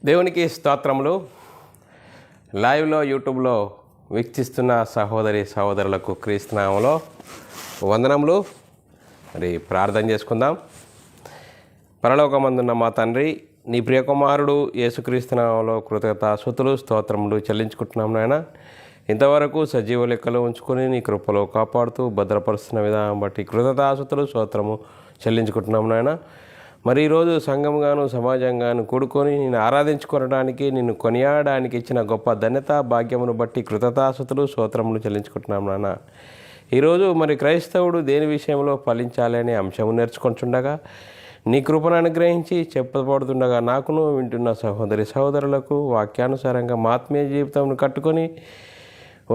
దేవునికి స్తోత్రములు. లైవ్లో యూట్యూబ్లో వీక్షిస్తున్న సహోదరులకు క్రీస్తునామంలో వందనములు. మరి ప్రార్థన చేసుకుందాం. పరలోకమందున్న మా తండ్రి, నీ ప్రియకుమారుడు యేసుక్రీస్తునామంలో కృతజ్ఞతాస్తుతులు స్తోత్రములు చెల్లించుకుంటున్నాం నాయన. ఇంతవరకు సజీవ లెక్కలు ఉంచుకొని నీ కృపలో కాపాడుతూ భద్రపరుస్తున్న విధానం బట్టి కృతజ్ఞతాస్తుతులు స్తోత్రము చెల్లించుకుంటున్నాం నాయన. మరి ఈరోజు సంఘంగాను సమాజంగాను కూడుకొని నిన్ను ఆరాధించుకోవడానికి, నిన్ను కొనియాడడానికి ఇచ్చిన గొప్ప ధన్యత భాగ్యమును బట్టి కృతజ్ఞతాస్తుతులు స్తోత్రములు చెల్లించుకుంటున్నాం నాన్న. ఈరోజు మరి క్రైస్తవుడు దేని విషయంలో ఫలించాలి అనే అంశము నేర్చుకుంటుండగా, నీ కృపను అనుగ్రహించి చెప్పబడుతుండగా నాకును వింటున్న సహోదరులకు వాక్యానుసారంగా మా ఆత్మీయ జీవితంను కట్టుకొని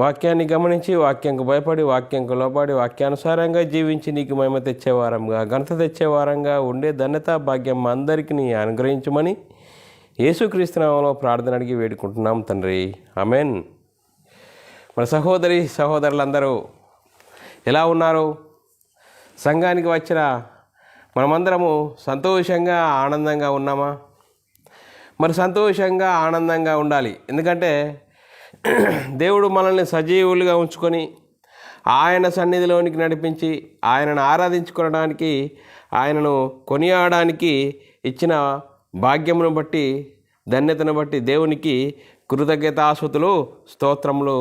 వాక్యాన్ని గమనించి వాక్యంకు భయపడి వాక్యంకు లోబడి వాక్యానుసారంగా జీవించి నీకు మహిమ తెచ్చేవారంగా ఘనత తెచ్చేవారంగా ఉండే ధన్యత భాగ్యం మా అందరికీ నీ అనుగ్రహించమని యేసుక్రీస్తు నామములో ప్రార్థన అడిగి వేడుకుంటున్నాం తండ్రి, ఆమేన్. మన సహోదరులందరూ ఎలా ఉన్నారు? సంఘానికి వచ్చిన మనమందరము సంతోషంగా ఆనందంగా ఉన్నామా? మరి సంతోషంగా ఆనందంగా ఉండాలి. ఎందుకంటే దేవుడు మనల్ని సజీవులుగా ఉంచుకొని ఆయన సన్నిధిలోనికి నడిపించి ఆయనను ఆరాధించుకోవడానికి, ఆయనను కొనియాడడానికి ఇచ్చిన భాగ్యమును బట్టి, ధన్యతను బట్టి దేవునికి కృతజ్ఞతాస్తుతులు స్తోత్రములు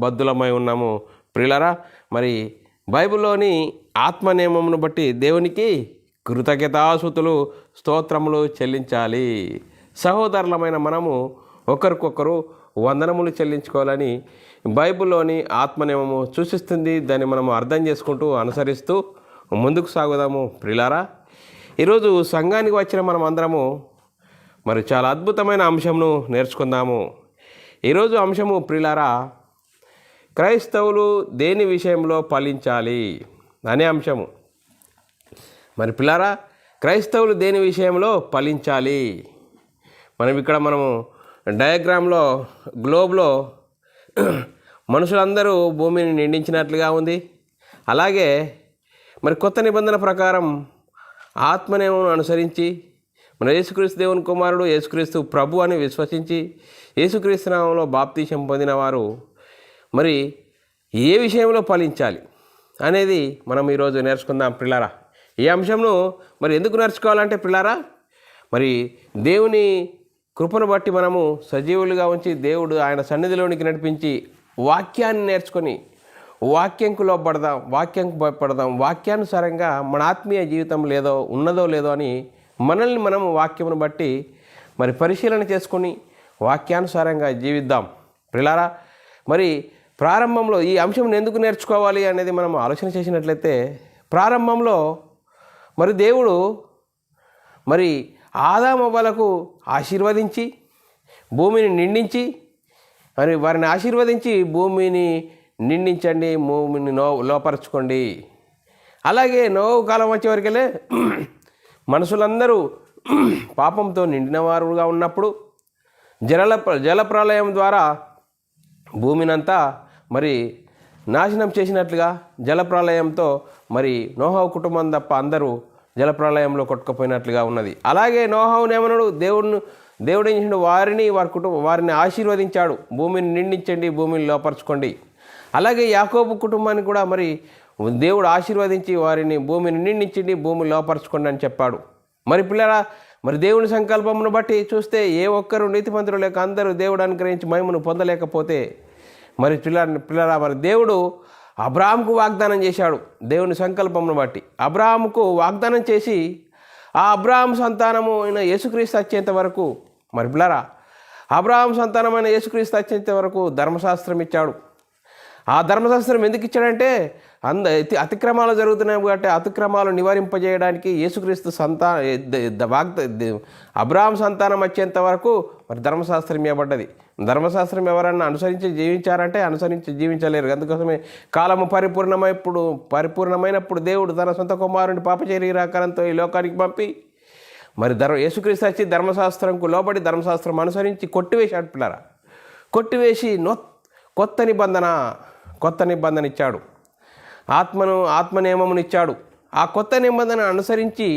బద్దులమై ఉన్నాము ప్రియులారా. మరి బైబిల్లోని ఆత్మ నియమమును బట్టి దేవునికి కృతజ్ఞతాస్తుతులు స్తోత్రములు చెల్లించాలి. సహోదరులమైన మనము ఒకరికొకరు వందనములు చెల్లించుకోవాలని బైబిల్లోని ఆత్మనియమము సూచిస్తుంది. దాన్ని మనము అర్థం చేసుకుంటూ అనుసరిస్తూ ముందుకు సాగుదాము ప్రియులారా. ఈరోజు సంఘానికి వచ్చిన మనం అందరము మరి చాలా అద్భుతమైన అంశమును నేర్చుకుందాము. ఈరోజు అంశము ప్రియులారా, క్రైస్తవులు దేని విషయంలో ఫలించాలి అనే అంశము. మరి పిల్లారా, క్రైస్తవులు దేని విషయంలో ఫలించాలి? మనము డయాగ్రామ్లో గ్లోబ్లో మనుషులందరూ భూమిని నిండించినట్లుగా ఉంది. అలాగే మరి కొత్త నిబంధన ప్రకారం ఆత్మనియమమును అనుసరించి మన యేసుక్రీస్తు దేవుని కుమారుడు, యేసుక్రీస్తు ప్రభు అని విశ్వసించి యేసుక్రీస్తు నామములో బాప్తీసం పొందిన వారు మరి ఏ విషయంలో ఫలించాలి అనేది మనం ఈరోజు నేర్చుకుందాం పిల్లారా. ఈ అంశంను మరి ఎందుకు నేర్చుకోవాలంటే పిల్లారా, మరి దేవుని కృపను బట్టి మనము సజీవులుగా ఉంచి దేవుడు ఆయన సన్నిధిలోనికి నడిపించి వాక్యాన్ని నేర్చుకొని వాక్యంకు లోబడదాం, వాక్యంకు భయపడదాం. వాక్యానుసారంగా మన ఆత్మీయ జీవితం ఉన్నదో లేదో అని మనల్ని మనము వాక్యమును బట్టి మరి పరిశీలన చేసుకొని వాక్యానుసారంగా జీవిద్దాం ప్రియులారా. మరి ప్రారంభంలో ఈ అంశం ఎందుకు నేర్చుకోవాలి అనేది మనం ఆలోచన చేసినట్లయితే, ప్రారంభంలో మరి దేవుడు మరి ఆదామవ్వలకు ఆశీర్వదించి భూమిని నిండించి, మరి వారిని ఆశీర్వదించి భూమిని నిండించండి, భూమిని లోపరచుకోండి. అలాగే నోవు కాలం వచ్చేవరకెళ్ళే మనుషులందరూ పాపంతో నిండిన వారుగా ఉన్నప్పుడు జలప్రలయం ద్వారా భూమినంతా మరి నాశనం చేసినట్లుగా జలప్రలయంతో మరి నోహవు కుటుంబం తప్ప అందరూ జలప్రలయంలో కొట్టుకుపోయినట్లుగా ఉన్నది. అలాగే నోహవు నేమనుడు దేవుడు ఏం చేసినాడు? వారిని ఆశీర్వదించాడు, భూమిని నిండించండి, భూమిని లోపరచుకోండి. అలాగే యాకోబు కుటుంబాన్ని కూడా మరి దేవుడు ఆశీర్వదించి వారిని భూమిని నిండించండి, భూమిని లోపరచుకోండి అని చెప్పాడు. మరి పిల్లరా, మరి దేవుని సంకల్పమును బట్టి చూస్తే ఏ ఒక్కరు నీతిమంతులు లేక అందరూ దేవుడు అనుగ్రహించి మహిమను పొందలేకపోతే, మరి పిల్లరా మరి దేవుడు అబ్రాహాముకు వాగ్దానం చేశాడు. దేవుని సంకల్పమును బట్టి అబ్రాహాముకు వాగ్దానం చేసి ఆ అబ్రాహాం సంతానము అయిన యేసుక్రీస్తు వచ్చేంత వరకు, మరి పిల్లరా అబ్రాహాం సంతానమైన యేసుక్రీస్తు వచ్చేంత వరకు ధర్మశాస్త్రం ఇచ్చాడు. ఆ ధర్మశాస్త్రం ఎందుకు ఇచ్చాడంటే, అతిక్రమాలు జరుగుతున్నాయి కాబట్టి అతిక్రమాలు నివారింపజేయడానికి యేసుక్రీస్తు అబ్రాహాం సంతానం వచ్చేంత వరకు మరి ధర్మశాస్త్రం ఇవ్వబడ్డది. ధర్మశాస్త్రం ఎవరన్నా అనుసరించి జీవించారంటే అనుసరించి జీవించలేరు. అందుకోసమే కాలము పరిపూర్ణమైనప్పుడు దేవుడు తన సొంత కుమారుని పాపశరీరాకారంతో ఈ లోకానికి పంపి మరి యేసుక్రీస్తు వచ్చి ధర్మశాస్త్రంకు లోబడి ధర్మశాస్త్రం అనుసరించి కొట్టివేశాడు పిల్లరా. కొట్టివేసి కొత్త నిబంధన ఇచ్చాడు. ఆత్మ నియమమును ఇచ్చాడు. ఆ కొత్త నిబంధన అనుసరించి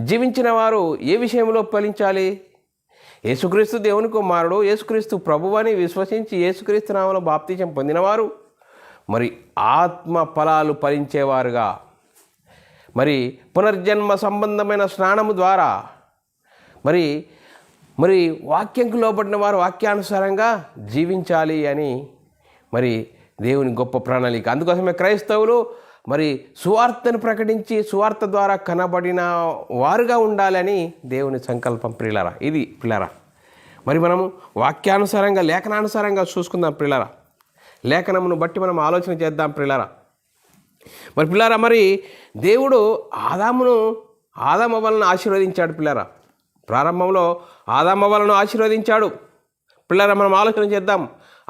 జీవించిన వారు ఏ విషయంలో ఫలించాలి? యేసుక్రీస్తు దేవుని కుమారుడు, యేసుక్రీస్తు ప్రభువు అని విశ్వసించి యేసుక్రీస్తు నామములో బాప్తిజం పొందినవారు మరి ఆత్మ ఫలాలు ఫలించేవారుగా, మరి పునర్జన్మ సంబంధమైన స్నానము ద్వారా మరి మరి వాక్యంకు లోబడిన వారు వాక్యానుసారంగా జీవించాలి అని మరి దేవుని గొప్ప ప్రణాళిక. అందుకోసమే క్రైస్తవులు మరి సువార్తను ప్రకటించి సువార్త ద్వారా కనబడిన వారుగా ఉండాలని దేవుని సంకల్పం ప్రియులారా. ఇది ప్రియులారా, మరి మనము వాక్యానుసారంగా లేఖనానుసారంగా చూసుకుందాం ప్రియులారా. లేఖనమును బట్టి మనం ఆలోచన చేద్దాం ప్రియులారా. మరి పిల్లారా, మరి దేవుడు ఆదాము వలన ఆశీర్వదించాడు పిల్లారా. ప్రారంభంలో ఆదాము వలన ఆశీర్వదించాడు పిల్లారా. మనం ఆలోచన చేద్దాం.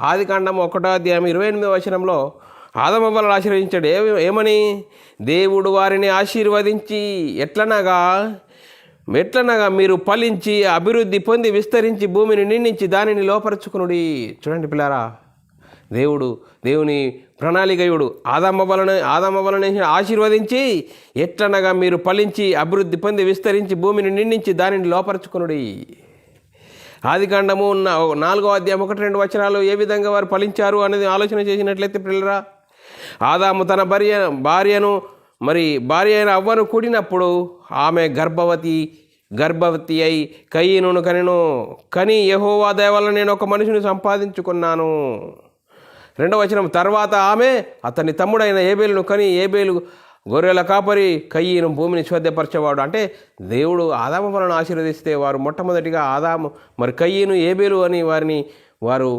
ఆదికాండం 1:28 వచనంలో ఆదాము వలన ఆశీర్వదించాడు. ఏమని? దేవుడు వారిని ఆశీర్వదించి ఎట్లనగా మీరు ఫలించి అభివృద్ధి పొంది విస్తరించి భూమిని నిండించి దానిని లోపరుచుకునుడి. చూడండి పిల్లారా, దేవుని ప్రణాళికయుడు ఆదాము వలన ఆశీర్వదించి ఎట్లనగా మీరు ఫలించి అభివృద్ధి పొంది విస్తరించి భూమిని నిండించి దానిని లోపరుచుకునుడి. ఆదికాండము 4:1-2 వచనాలు ఏ విధంగా వారు ఫలించారు అనేది ఆలోచన చేసినట్లయితే పిల్లరా, ఆదాము తన భార్య అయిన అవ్వను కూడినప్పుడు ఆమె గర్భవతి అయి కయీనును కని యెహోవా దయ వలన నేను ఒక మనిషిని సంపాదించుకున్నాను. 2వ వచనం, తర్వాత ఆమె అతని తమ్ముడైన ఏబేలును కని ఏబేలు గొర్రెల కాపరి, కయీను భూమిని స్వాధీనపరచేవాడు. అంటే దేవుడు ఆదాము వలన ఆశీర్వదిస్తే వారు మొట్టమొదటిగా ఆదాము కయీను ఏబేలు అని వారు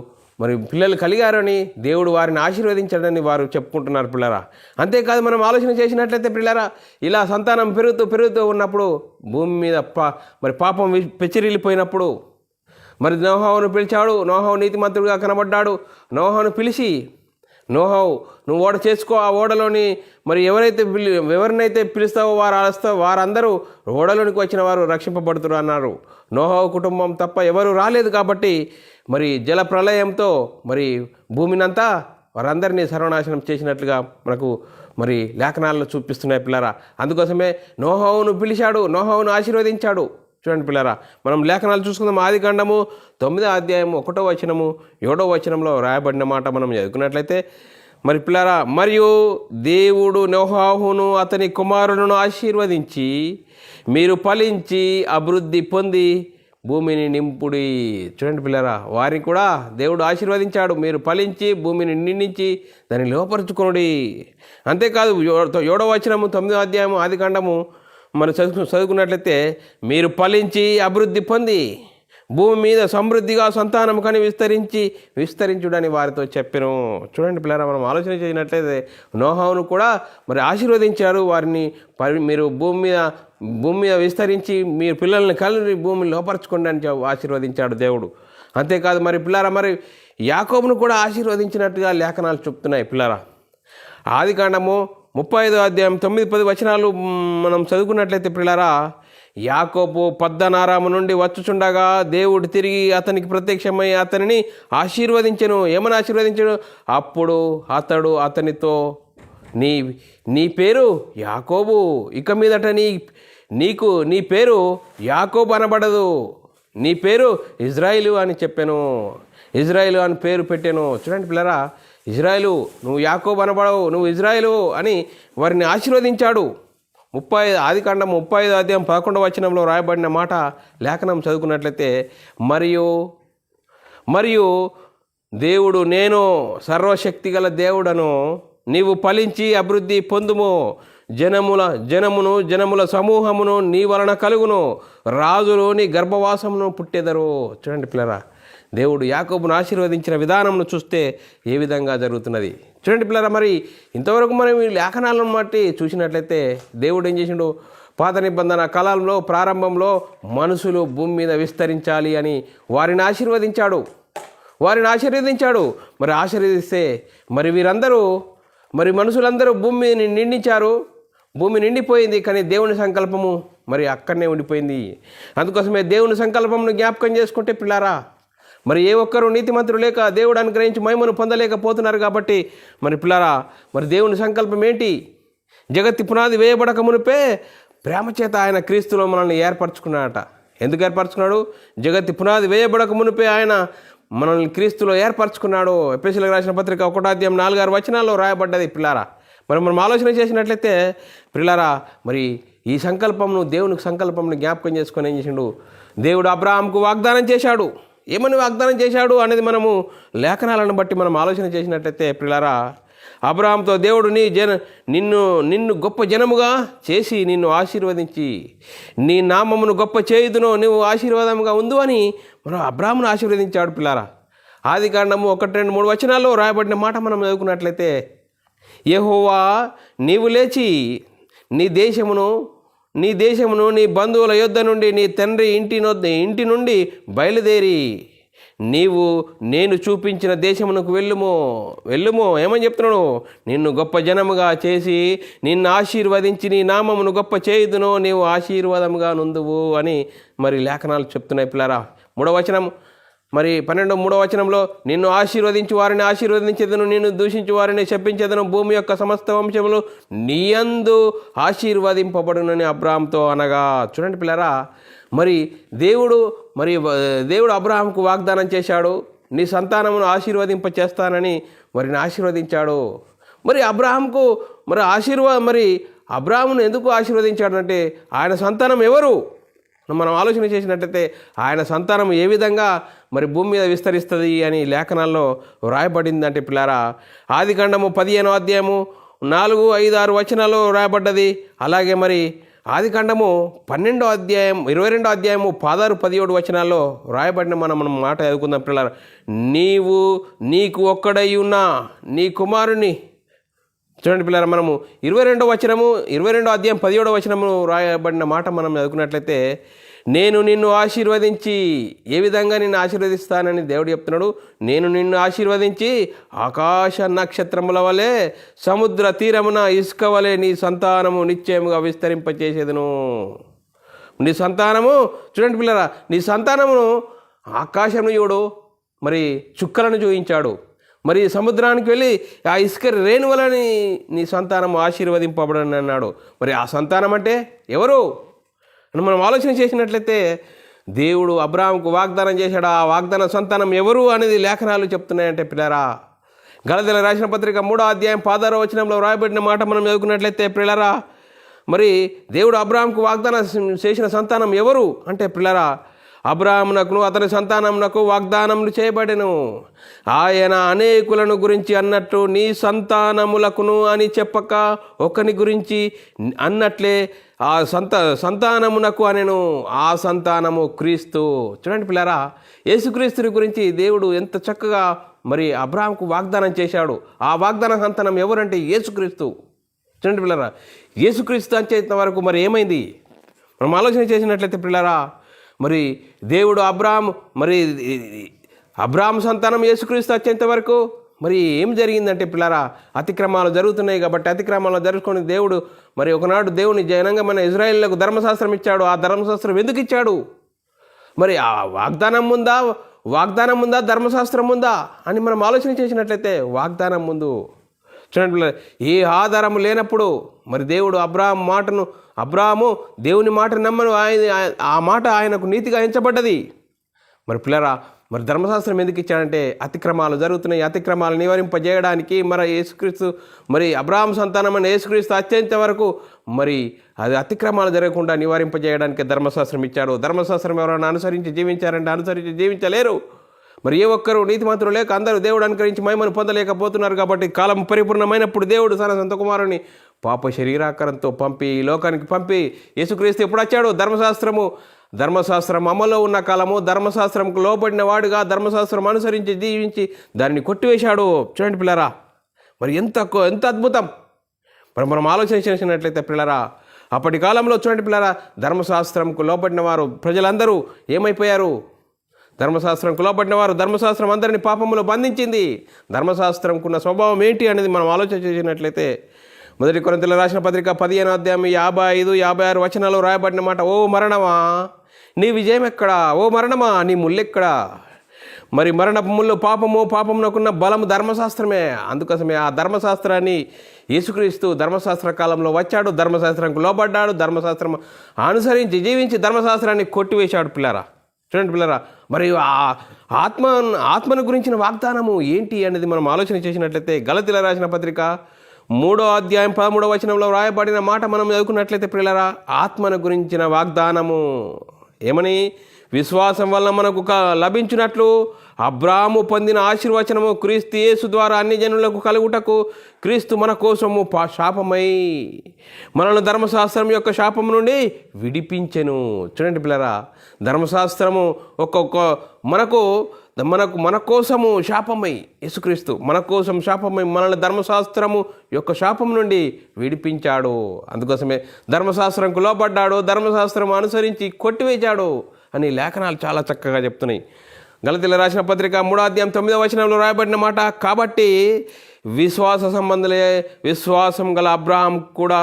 పిల్లలు కలిగారని దేవుడు వారిని ఆశీర్వదించాడని వారు చెప్పుకుంటున్నారు పిల్లరా. అంతేకాదు, మనం ఆలోచన చేసినట్లయితే పిల్లరా, ఇలా సంతానం పెరుగుతూ ఉన్నప్పుడు భూమి మీద పాపం పెచ్చిరిల్లిపోయినప్పుడు నోహావును పిలిచాడు. నోహావు నీతిమంతుడిగా కనబడ్డాడు. నోహావును పిలిచి, నోహావు నువ్వు ఓడ చేసుకో, ఆ ఓడలోని ఎవరినైతే పిలుస్తావో వారందరూ ఓడలోనికి వచ్చిన వారు రక్షింపబడుతున్నారు అన్నారు. నోహావు కుటుంబం తప్ప ఎవరు రాలేదు కాబట్టి జల ప్రళయంతో భూమినంతా వారందరినీ సర్వనాశనం చేసినట్లుగా మనకు లేఖనాల్లో చూపిస్తున్నాయి పిల్లరా. అందుకోసమే నోహావును పిలిచాడు, నోహావును ఆశీర్వదించాడు. చూడండి పిల్లరా, మనం లేఖనాలు చూసుకుందాం. ఆదికాండము 9:1 వచనము 7వ వచనంలో రాయబడిన మాట మనం చదువుకున్నట్లయితే పిల్లరా, మరియు దేవుడు నోహాహును అతని కుమారులను ఆశీర్వదించి మీరు ఫలించి అభివృద్ధి పొంది భూమిని నింపుడి. చూడండి పిల్లరా, వారిని కూడా దేవుడు ఆశీర్వదించాడు. మీరు ఫలించి భూమిని నిండించి దాన్ని లోపరుచుకునుడి. అంతేకాదు 7వ వచనము 9వ అధ్యాయము ఆదికాండము మనం చదువుకున్నట్లయితే మీరు ఫలించి అభివృద్ధి పొంది భూమి మీద సమృద్ధిగా సంతానం కానీ విస్తరించుడని వారితో చెప్పాను. చూడండి పిల్లరా, మనం ఆలోచన చేసినట్లయితే నోహావును కూడా ఆశీర్వదించారు. వారిని మీరు భూమి మీద విస్తరించి మీరు పిల్లల్ని కలిసి భూమిని లోపరచుకోండి అని ఆశీర్వదించాడు దేవుడు. అంతేకాదు పిల్లరా, యాకోబును కూడా ఆశీర్వదించినట్టుగా లేఖనాలు చెప్తున్నాయి పిల్లరా. ఆదికాండము 35వ అధ్యాయం 9-10 వచనాలు మనం చదువుకున్నట్లయితే పిల్లరా, యాకోబు పద్దనారాము నుండి వచ్చుచుండగా దేవుడు తిరిగి అతనికి ప్రత్యక్షమై అతనిని ఆశీర్వదించెను. ఏమని ఆశీర్వదించెను? అప్పుడు అతడు అతనితో నీ పేరు యాకోబు, ఇక మీదట నీ పేరు యాకోబు అనబడదు, నీ పేరు ఇజ్రాయిలు అని చెప్పాను. ఇజ్రాయిలు అని పేరు పెట్టాను. చూడండి పిల్లరా, ఇజ్రాయిలు, నువ్వు యాకోబు అనబడవు, నువ్వు ఇజ్రాయిలు అని వారిని ఆశీర్వదించాడు. ఆదికాండం 35వ అధ్యాయం 11వ వచనంలో రాయబడిన మాట లేఖనం చదువుకున్నట్లయితే మరియు దేవుడు, నేను సర్వశక్తి గల దేవుడను, నీవు ఫలించి అభివృద్ధి పొందుము, జనముల సమూహమును నీ వలన కలుగును, రాజులు నీ గర్భవాసమును పుట్టెదరు. చూడండి పిల్లరా, దేవుడు యాకోబును ఆశీర్వదించిన విధానంను చూస్తే ఏ విధంగా జరుగుతున్నది. చూడండి పిల్లరా, ఇంతవరకు మనం ఈ లేఖనాలను బట్టి చూసినట్లయితే దేవుడు ఏం చేసిండు? పాత నిబంధన కాలంలో ప్రారంభంలో మనుషులు భూమి మీద విస్తరించాలి అని వారిని ఆశీర్వదించాడు. ఆశీర్వదిస్తే వీరందరూ మనుషులందరూ భూమిని నిండించారు. భూమి నిండిపోయింది, కానీ దేవుని సంకల్పము అక్కడనే ఉండిపోయింది. అందుకోసమే దేవుని సంకల్పమును జ్ఞాపకం చేసుకుంటే పిల్లారా, ఏ ఒక్కరూ నీతిమంతులు లేక దేవుడు అనుగ్రహించి మహిమను పొందలేకపోతున్నారు. కాబట్టి పిల్లారా, దేవుని సంకల్పం ఏంటి? జగత్తి పునాది వేయబడక మునిపే ప్రేమ చేత ఆయన క్రీస్తులో మనల్ని ఏర్పరచుకున్నాడట. ఎందుకు ఏర్పరచుకున్నాడు? జగత్తి పునాది వేయబడక మునిపే ఆయన మనల్ని క్రీస్తులో ఏర్పరచుకున్నాడు. ఎఫెసీయులకు రాసిన పత్రిక 1:4-6 వచనాల్లో రాయబడ్డది పిల్లారా. మరి మనం ఆలోచన చేసినట్లయితే పిల్లారా, మరి ఈ సంకల్పంను దేవునికి సంకల్పంను జ్ఞాపకం చేసుకొని ఏం చేసిండు? దేవుడు అబ్రాహాంకు వాగ్దానం చేశాడు. ఏమని వాగ్దానం చేశాడు అనేది మనము లేఖనాలను బట్టి మనం ఆలోచన చేసినట్లయితే పిల్లారా, అబ్రాహాంతో దేవుడు నిన్ను గొప్ప జనముగా చేసి నిన్ను ఆశీర్వదించి నీ నామమును గొప్ప చేయుదును, నువ్వు ఆశీర్వాదముగా ఉండు అని మనం అబ్రాహామును ఆశీర్వదించాడు పిల్లారా. ఆదికాండము 1-2-3 వచనాల్లో రాయబడిన మాట మనం చదువుకున్నట్లయితే, యెహోవా నీవు లేచి నీ దేశమును నీ బంధువుల యొద్ద నుండి నీ తండ్రి ఇంటి నుండి బయలుదేరి నేను చూపించిన దేశమునకు వెళ్ళుము. ఏమని చెప్తున్నాడు? నిన్ను గొప్ప జనముగా చేసి నిన్ను ఆశీర్వదించి నీ నామమును గొప్ప చేయుదును, నీవు ఆశీర్వాదముగా నుందువు అని మరి లేఖనాలు చెప్తున్నాయి పిల్లారా. 3వ వచనం, మరి 12-3వ వచనంలో, నిన్ను ఆశీర్వదించి వారిని ఆశీర్వదించేదను, నిన్ను దూషించి వారిని శపించేదను, భూమి యొక్క సమస్త వంశములు నీయందు ఆశీర్వదింపబడునని అబ్రాహాంతో అనగా. చూడండి పిల్లారా, మరి దేవుడు అబ్రాహాంకు వాగ్దానం చేశాడు, నీ సంతానమును చేస్తానని మరిని ఆశీర్వదించాడు. మరి అబ్రాహాంకు అబ్రాహామును ఎందుకు ఆశీర్వదించాడంటే ఆయన సంతానం ఎవరు? మనం ఆలోచన చేసినట్టయితే ఆయన సంతానం ఏ విధంగా మరి భూమి మీద విస్తరిస్తుంది అని లేఖనాల్లో రాయబడిందంటే పిల్లారా, ఆదికాండము 15-4-5-6 వచనాల్లో రాయబడ్డది. అలాగే మరి ఆదికాండము 22 16-17 వచనాల్లో రాయబడిన మనం మాట చదువుకుందాం పిల్లారా. నీకు ఒక్కడై ఉన్న నీ కుమారుని. చూడండి పిల్లారా, మనము 22 వచనము రాయబడిన మాట మనం చదువుకున్నట్లయితే, నేను నిన్ను ఆశీర్వదించి ఏ విధంగా నిన్ను ఆశీర్వదిస్తానని దేవుడు చెప్తున్నాడు. నేను నిన్ను ఆశీర్వదించి ఆకాశ నక్షత్రముల వలె సముద్ర తీరమున ఇసుక వలె నీ సంతానము నిశ్చయముగా విస్తరింపచేసేదను. నీ సంతానము, చూడండి పిల్లరా, నీ సంతానమును ఆకాశమును చూడు, మరి చుక్కలను చూపించాడు. మరి సముద్రానికి వెళ్ళి ఆ ఇసుక రేణువలని నీ సంతానం ఆశీర్వదింపబడని అన్నాడు. మరి ఆ సంతానం అంటే ఎవరు అని మనం ఆలోచన చేసినట్లయితే, దేవుడు అబ్రాహాంకు వాగ్దానం చేశాడు. ఆ వాగ్దాన సంతానం ఎవరు అనేది లేఖనాలు చెప్తున్నాయంటే పిల్లరా, గలతీయులకు రాసిన పత్రిక 3:16 వచనంలో రాయబడిన మాట మనం చదువుకున్నట్లయితే పిల్లరా, మరి దేవుడు అబ్రాహాంకు వాగ్దానం చేసిన సంతానం ఎవరు అంటే పిల్లరా, అబ్రాహామునకును అతని సంతానమునకు వాగ్దానములు చేయబడెను. ఆయన అనేకులను గురించి అన్నట్టు నీ సంతానములకును అని చెప్పక ఒకని గురించి అన్నట్లే ఆ సంతానమునకు అనెను. ఆ సంతానము క్రీస్తు. చూడండి పిల్లరా, యేసుక్రీస్తుని గురించి దేవుడు ఎంత చక్కగా మరి అబ్రాహాంకు వాగ్దానం చేశాడు. ఆ వాగ్దాన సంతానం ఎవరంటే యేసుక్రీస్తు. చూడండి పిల్లరా, యేసుక్రీస్తు అంచేంత వరకు మరి ఏమైంది మనం ఆలోచన చేసినట్లయితే పిల్లరా, మరి దేవుడు అబ్రాహాం సంతానం యేసుక్రీస్తు వచ్చేంత వరకు మరి ఏం జరిగిందంటే పిల్లరా, అతిక్రమాలు జరుగుతున్నాయి కాబట్టి అతిక్రమాలు జరుపుకొని దేవుడు మరి ఒకనాడు దేవుని జనంగా మన ఇజ్రాయేలులకు ధర్మశాస్త్రం ఇచ్చాడు. ఆ ధర్మశాస్త్రం ఎందుకు ఇచ్చాడు? మరి ఆ వాగ్దానం ముందా ధర్మశాస్త్రం ముందా అని మనం ఆలోచన చేసినట్లయితే వాగ్దానం ముందు. చూడండి పిల్లలు, ఏ ఆధారము లేనప్పుడు మరి దేవుడు అబ్రాహాము దేవుని మాట నమ్మను, ఆ మాట ఆయనకు నీతిగా ఎంచబడ్డది. మరి పిల్లరా, మరి ధర్మశాస్త్రం ఎందుకు ఇచ్చాడంటే అతిక్రమాలు జరుగుతున్నాయి, అతిక్రమాలు నివారింపజేయడానికి. మరి యేసుక్రీస్తు మరి అబ్రాహాం సంతానం అని యేసుక్రీస్తు అత్యంత వరకు మరి అది అతిక్రమాలు జరగకుండా నివారింపజేయడానికి ధర్మశాస్త్రం ఇచ్చాడు. ధర్మశాస్త్రం ఎవరైనా అనుసరించి జీవించారంటే అనుసరించి జీవించలేరు. మరి ఏ ఒక్కరు నీతిమంతులు లేక అందరూ దేవుడు అనుకరించి మహిమను పొందలేకపోతున్నారు. కాబట్టి కాలం పరిపూర్ణమైనప్పుడు దేవుడు తన సొంత కుమారుని పాప శరీరాకారంతో ఈ లోకానికి పంపి యేసుక్రీస్తు ఎప్పుడు వచ్చాడు? ధర్మశాస్త్రం అమల్లో ఉన్న కాలము ధర్మశాస్త్రంకు లోబడిన వాడుగా ధర్మశాస్త్రం అనుసరించి జీవించి దాన్ని కొట్టివేశాడు. చూడండి పిల్లరా, మరి ఎంత అద్భుతం. మరి మనం ఆలోచన చేసినట్లయితే పిల్లరా, అప్పటి కాలంలో చూడండి పిల్లరా, ధర్మశాస్త్రంకు లోబడిన వారు ప్రజలందరూ ఏమైపోయారు? ధర్మశాస్త్రంకు లోబడిన వారు, ధర్మశాస్త్రం అందరినీ పాపములో బంధించింది. ధర్మశాస్త్రంకున్న స్వభావం ఏంటి అనేది మనం ఆలోచన చేసినట్లయితే, 1 కొరింథీయులకు రాసిన పత్రిక 15:55-56 వచనాలు రాయబడిన మాట, ఓ మరణమా నీ విజయం ఎక్కడా? ఓ మరణమా నీ ముల్లెక్కడా? మరి మరణపు ముళ్ళు పాపమునకున్న బలము ధర్మశాస్త్రమే. అందుకోసమే ఆ ధర్మశాస్త్రాన్ని యేసుక్రీస్తు ధర్మశాస్త్ర కాలంలో వచ్చాడు, ధర్మశాస్త్రానికి లోబడ్డాడు, ధర్మశాస్త్రం అనుసరించి జీవించి ధర్మశాస్త్రాన్ని కొట్టివేశాడు. పిల్లరా చూడండి పిల్లరా, మరి ఆ ఆత్మను గురించిన వాగ్దానము ఏంటి అనేది మనం ఆలోచన చేసినట్లయితే గలతీయులకు రాసిన పత్రిక 3వ అధ్యాయం 13వ వచనంలో రాయబడిన మాట మనం చదువుకున్నట్లయితే పిల్లరా, ఆత్మను గురించిన వాగ్దానము ఏమని? విశ్వాసం వల్ల మనకు లభించినట్లు అబ్రాహాము పొందిన ఆశీర్వచనము క్రీస్తు యేసు ద్వారా అన్ని జనులకు కలుగుటకు క్రీస్తు మన కోసము శాపమై మనల్ని ధర్మశాస్త్రం యొక్క శాపము నుండి విడిపించెను. చూడండి పిల్లరా, ధర్మశాస్త్రము మన కోసము శాపమై, యేసుక్రీస్తు మన కోసం శాపమై మనల్ని ధర్మశాస్త్రము యొక్క శాపం నుండి విడిపించాడు. అందుకోసమే ధర్మశాస్త్రంకు లోబడ్డాడు, ధర్మశాస్త్రం అనుసరించి కొట్టివేశాడు అని లేఖనాలు చాలా చక్కగా చెప్తున్నాయి. గలతీయులకు రాసిన పత్రిక 3వ అధ్యాయం 9వ వచనంలో రాయబడిన మాట, కాబట్టి విశ్వాసం గల అబ్రాహాం కూడా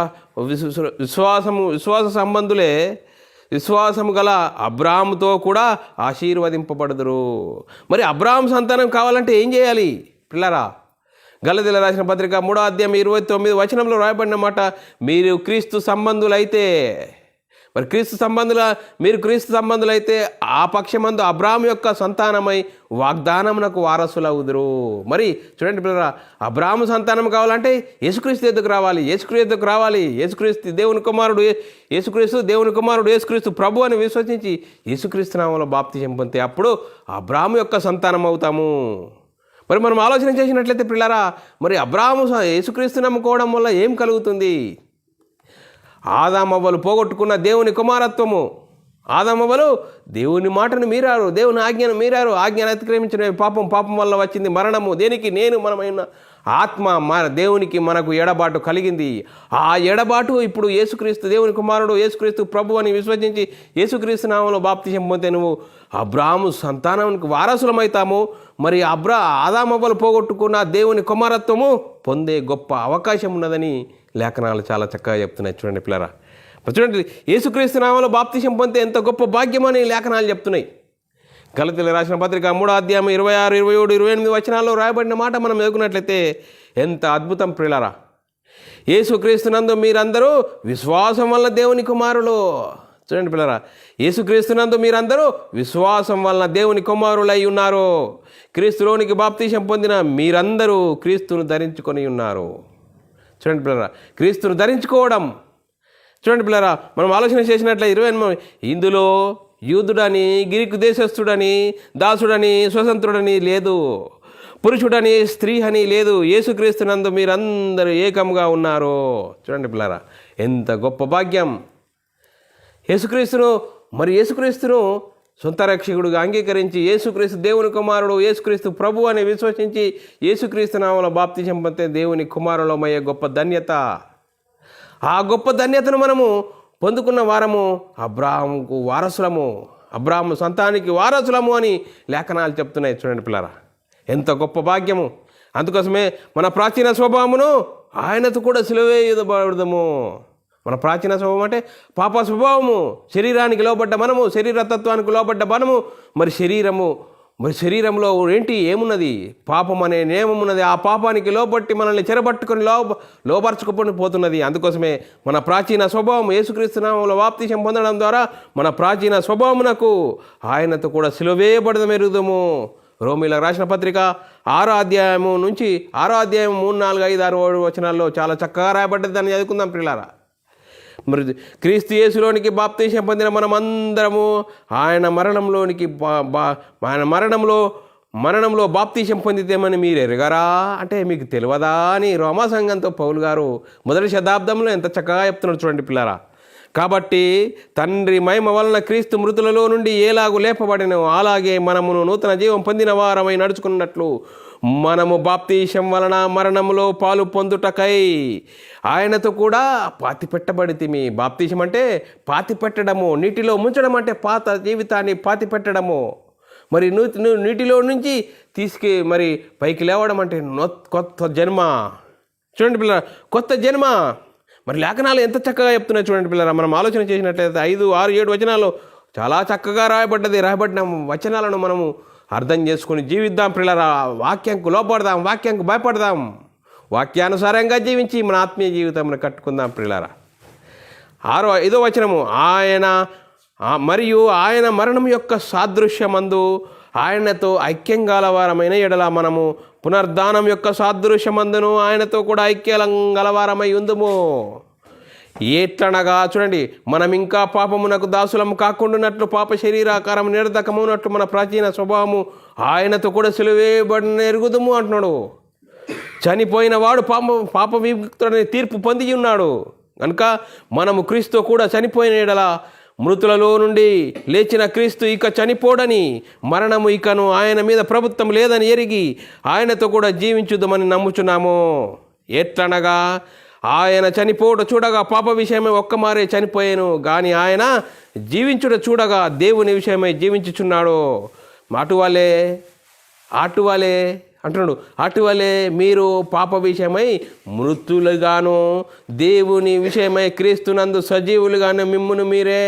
విశ్వాసం గల అబ్రాహాముతో కూడా ఆశీర్వదింపబడుదురు. మరి అబ్రాహాం సంతానం కావాలంటే ఏం చేయాలి పిల్లరా? గలతీయులకు రాసిన పత్రిక 3వ అధ్యాయం 29వ వచనంలో రాయబడిన మాట, మీరు క్రీస్తు సంబంధులైతే మీరు క్రీస్తు సంబంధులైతే ఆ పక్షమందు అబ్రాహాం యొక్క సంతానమై వాగ్దానమునకు వారసులవుదురు. మరి చూడండి పిల్లరా, అబ్రాహాము సంతానం కావాలంటే యేసుక్రీస్తు ఎద్దుకు రావాలి. యేసుక్రీస్తు దేవుని కుమారుడు, యేసుక్రీస్తు ప్రభు అని విశ్వసించి యేసుక్రీస్తు నామములో బాప్తిసం పొందితే అప్పుడు అబ్రాహాము యొక్క సంతానం అవుతాము. మరి మనం ఆలోచన చేసినట్లయితే పిల్లరా, మరి అబ్రాహాము యేసుక్రీస్తు నమ్ముకోవడం వల్ల ఏం కలుగుతుంది? ఆదామవ్వలు పోగొట్టుకున్న దేవుని కుమారత్వము. ఆదామవ్వలు దేవుని మాటను మీరారు, దేవుని ఆజ్ఞను మీరారు, ఆజ్ఞను అతిక్రమించిన పాపం వల్ల వచ్చింది మరణము. దేనికి? మనమైన ఆత్మ దేవునికి మనకు ఎడబాటు కలిగింది. ఆ ఎడబాటు ఇప్పుడు యేసుక్రీస్తు దేవుని కుమారుడు, యేసుక్రీస్తు ప్రభు అని విశ్వసించి యేసుక్రీస్తు నామములో బాప్తిసం పొందితే నువ్వు అబ్రాహాము సంతానానికి వారసులమవుతాము. మరి ఆదామవ్వలు పోగొట్టుకున్న దేవుని కుమారత్వము పొందే గొప్ప అవకాశం ఉన్నదని లేఖనాలు చాలా చక్కగా చెప్తున్నాయి. చూడండి పిల్లరా, చూడండి యేసుక్రీస్తు నామములో బాప్తిసం పొందితే ఎంత గొప్ప భాగ్యమని లేఖనాలు చెప్తున్నాయి. గలతీయులకు రాసిన పత్రిక 3వ అధ్యాయం 26, 27, 28 వచనాల్లో రాయబడిన మాట మనం చదువుకున్నట్లయితే ఎంత అద్భుతం పిల్లరా. యేసుక్రీస్తునందు మీరందరూ విశ్వాసం వల్ల దేవుని కుమారులు. చూడండి పిల్లరా, యేసుక్రీస్తునందు మీరందరూ విశ్వాసం వలన దేవుని కుమారులై ఉన్నారు. క్రీస్తులోనికి బాప్తిసం పొందిన మీరందరూ క్రీస్తును ధరించుకొని ఉన్నారు. చూడండి పిల్లరా, క్రీస్తును ధరించుకోవడం. చూడండి పిల్లరా, మనం ఆలోచన చేసినట్లయితే ఇందులో యూదుడని, గ్రీకు దేశస్థుడని, దాసుడని, స్వతంత్రుడని లేదు, పురుషుడని, స్త్రీ అని లేదు. యేసుక్రీస్తునందు మీరందరూ ఏకంగా ఉన్నారు. చూడండి పిల్లరా, ఎంత గొప్ప భాగ్యం. యేసుక్రీస్తును సొంత రక్షకుడుగా అంగీకరించి యేసుక్రీస్తు దేవుని కుమారుడు, యేసుక్రీస్తు ప్రభు అని విశ్వసించి యేసుక్రీస్తు నామములో బాప్తిసం పొందితే దేవుని కుమారులమయ్యే గొప్ప ధన్యత. ఆ గొప్ప ధన్యతను మనము పొందుకున్న వారము అబ్రాహాముకు వారసులము, అబ్రాహాము సంతానానికి వారసులము అని లేఖనాలు చెప్తున్నాయి. చూడండి పిల్లరా, ఎంత గొప్ప భాగ్యము. అందుకోసమే మన ప్రాచీన స్వభావమును ఆయనతో కూడా సిలువేయబడము. మన ప్రాచీన స్వభావం అంటే పాప స్వభావము, శరీరానికి లోబడ్డ మనము, శరీరతత్వానికి లోబడ్డ మనము. మరి శరీరంలో ఏమున్నది? పాపం అనే నియమం ఉన్నది. ఆ పాపానికి లోబట్టి మనల్ని చెరబట్టుకొని లోపరచుకొని పోతున్నది. అందుకోసమే మన ప్రాచీన స్వభావం యేసుక్రీస్తు నామములో బాప్తిసం పొందడం ద్వారా మన ప్రాచీన స్వభావమునకు ఆయనతో కూడా సిలువేయబడడం ఎరుగుదము. రోమీయులకు రాసిన పత్రిక 6వ అధ్యాయం 3, 4, 5, 6 వచనాల్లో చాలా చక్కగా రాయబడ్డది. దాన్ని చదువుకుందాం పిల్లారా. మరి క్రీస్తు యేసులోనికి బాప్తిసం పొందిన మనమందరము ఆయన మరణంలో బాప్తిసం పొందితేమని మీరు ఎరగరా అంటే మీకు తెలియదా అని రోమా సంఘంతో పౌలు గారు 1వ శతాబ్దంలో ఎంత చక్కగా చెప్తున్నాడు. చూడండి పిల్లారా, కాబట్టి తండ్రి మహిమ వలన క్రీస్తు మృతులలో నుండి ఏలాగు లేపబడినో అలాగే మనమును నూతన జీవం పొందిన వారమై నడుచుకున్నట్లు మనము బాప్తిసం వలన మరణములో పాలు పొందుటకై ఆయనతో కూడా పాతిపెట్టబడితిమి. బాప్తిసం అంటే పాతిపెట్టడము, నీటిలో ముంచడం అంటే పాత జీవితాన్ని పాతిపెట్టడము. మరి నీటిలో నుంచి మరి పైకి లేవడం అంటే కొత్త జన్మ. చూడండి పిల్లరా, కొత్త జన్మ. మరి లేఖనాలు ఎంత చక్కగా చెప్తున్నాయి చూడండి పిల్లరా. మనం ఆలోచన చేసినట్లయితే 5, 6, 7 వచనాలు చాలా చక్కగా రాయబడ్డ వచనాలను మనము అర్థం చేసుకుని జీవిద్దాం ప్రియులారా. వాక్యంకు లోపడదాం, వాక్యంకు భయపడదాం, వాక్యానుసారంగా జీవించి మన ఆత్మీయ జీవితంలో కట్టుకుందాం ప్రియులారా. 5వ వచనము, మరియు ఆయన మరణం యొక్క సాదృశ్యమందు ఆయనతో ఐక్యం గలవారమైన ఎడల మనము పునర్ధానం యొక్క సాదృశ్యమందును ఆయనతో కూడా ఐక్యం గలవారమై ఉందుము. ఎట్లనగా చూడండి, మనం ఇంకా పాపమునకు దాసులము కాకుండానట్లు పాప శరీరాకారం నిరర్ధకమునట్లు మన ప్రాచీన స్వభావము ఆయనతో కూడా సిలువేయబడిన ఎరుగుదుము అంటున్నాడు. చనిపోయిన వాడు పాప విముక్తుడని తీర్పు పొంది ఉన్నాడు కనుక మనము క్రీస్తు కూడా చనిపోయిన ఎడల మృతులలో నుండి లేచిన క్రీస్తు ఇక చనిపోడని, మరణము ఇకను ఆయన మీద ప్రభుత్వం లేదని ఎరిగి ఆయనతో కూడా జీవించుదామని నమ్ముచున్నాము. ఎట్లనగా ఆయన చనిపోవట చూడగా పాప విషయమై ఒక్కమారే చనిపోయాను, కానీ ఆయన జీవించుట చూడగా దేవుని విషయమై జీవించుచున్నాడు. అటువలే అంటున్నాడు, అటువలే మీరు పాప విషయమై మృతులుగాను దేవుని విషయమై క్రీస్తునందు సజీవులుగాను మిమ్మును మీరే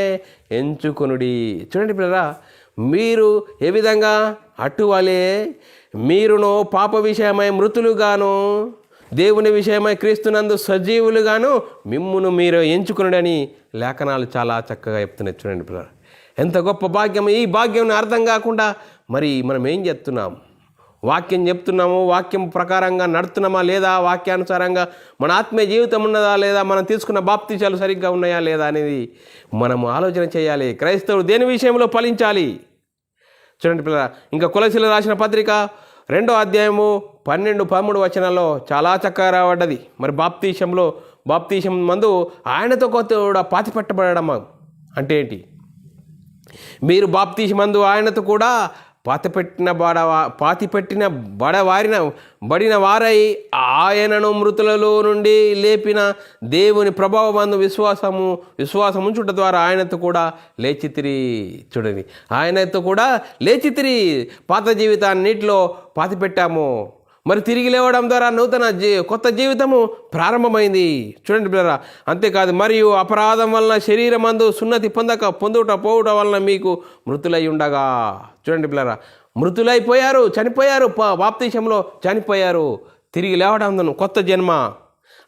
ఎంచుకొనుడి. చూడండి పిల్లరా, మీరు ఏ విధంగా అటువలే మీరును పాప విషయమై మృతులుగాను దేవుని విషయమై క్రీస్తునందు సజీవులుగాను మిమ్మును మీరు ఎంచుకునడని లేఖనాలు చాలా చక్కగా చెప్తున్నాయి. చూడండి పిల్లలు, ఎంత గొప్ప భాగ్యం. ఈ భాగ్యం అర్థం కాకుండా మరి మనం ఏం చేస్తున్నాం? వాక్యం చెప్తున్నాము, వాక్యం ప్రకారంగా నడుతున్నామా లేదా, వాక్యానుసారంగా మన ఆత్మీయ జీవితం ఉన్నదా లేదా, మనం తీసుకున్న బాప్తిసాలు సరిగ్గా ఉన్నాయా లేదా అనేది మనము ఆలోచన చేయాలి. క్రైస్తవుడు దేని విషయంలో ఫలించాలి? చూడండి పిల్లల, ఇంకా కొలసీలు రాసిన పత్రిక 2వ అధ్యాయము 12-13 వచనాల్లో చాలా చక్కగా రాబడ్డది. మరి బాప్తీసం మందు ఆయనతో కూడా పాతిపెట్టబడడం అంటే ఏంటి? మీరు బాప్తీసం మందు ఆయనతో కూడా బడిన వారై ఆయనను మృతులలో నుండి లేపిన దేవుని ప్రభావమందు విశ్వాసం ఉంచుట ద్వారా ఆయనతో కూడా లేచితిరి. చూడండి, ఆయనతో కూడా లేచితిరి. పాత జీవితాన్ని నీటిలో పాతిపెట్టాము, మరి తిరిగి లేవడం ద్వారా కొత్త జీవితము ప్రారంభమైంది. చూడండి పిల్లరా, అంతేకాదు, మరియు అపరాధం వలన శరీరమందు సున్నతి పోవుట వలన మీకు మృతులై ఉండగా. చూడండి పిల్లరా, మృతులైపోయారు, చనిపోయారు, బాప్తిసంలో చనిపోయారు, తిరిగి లేవడం కొత్త జన్మ.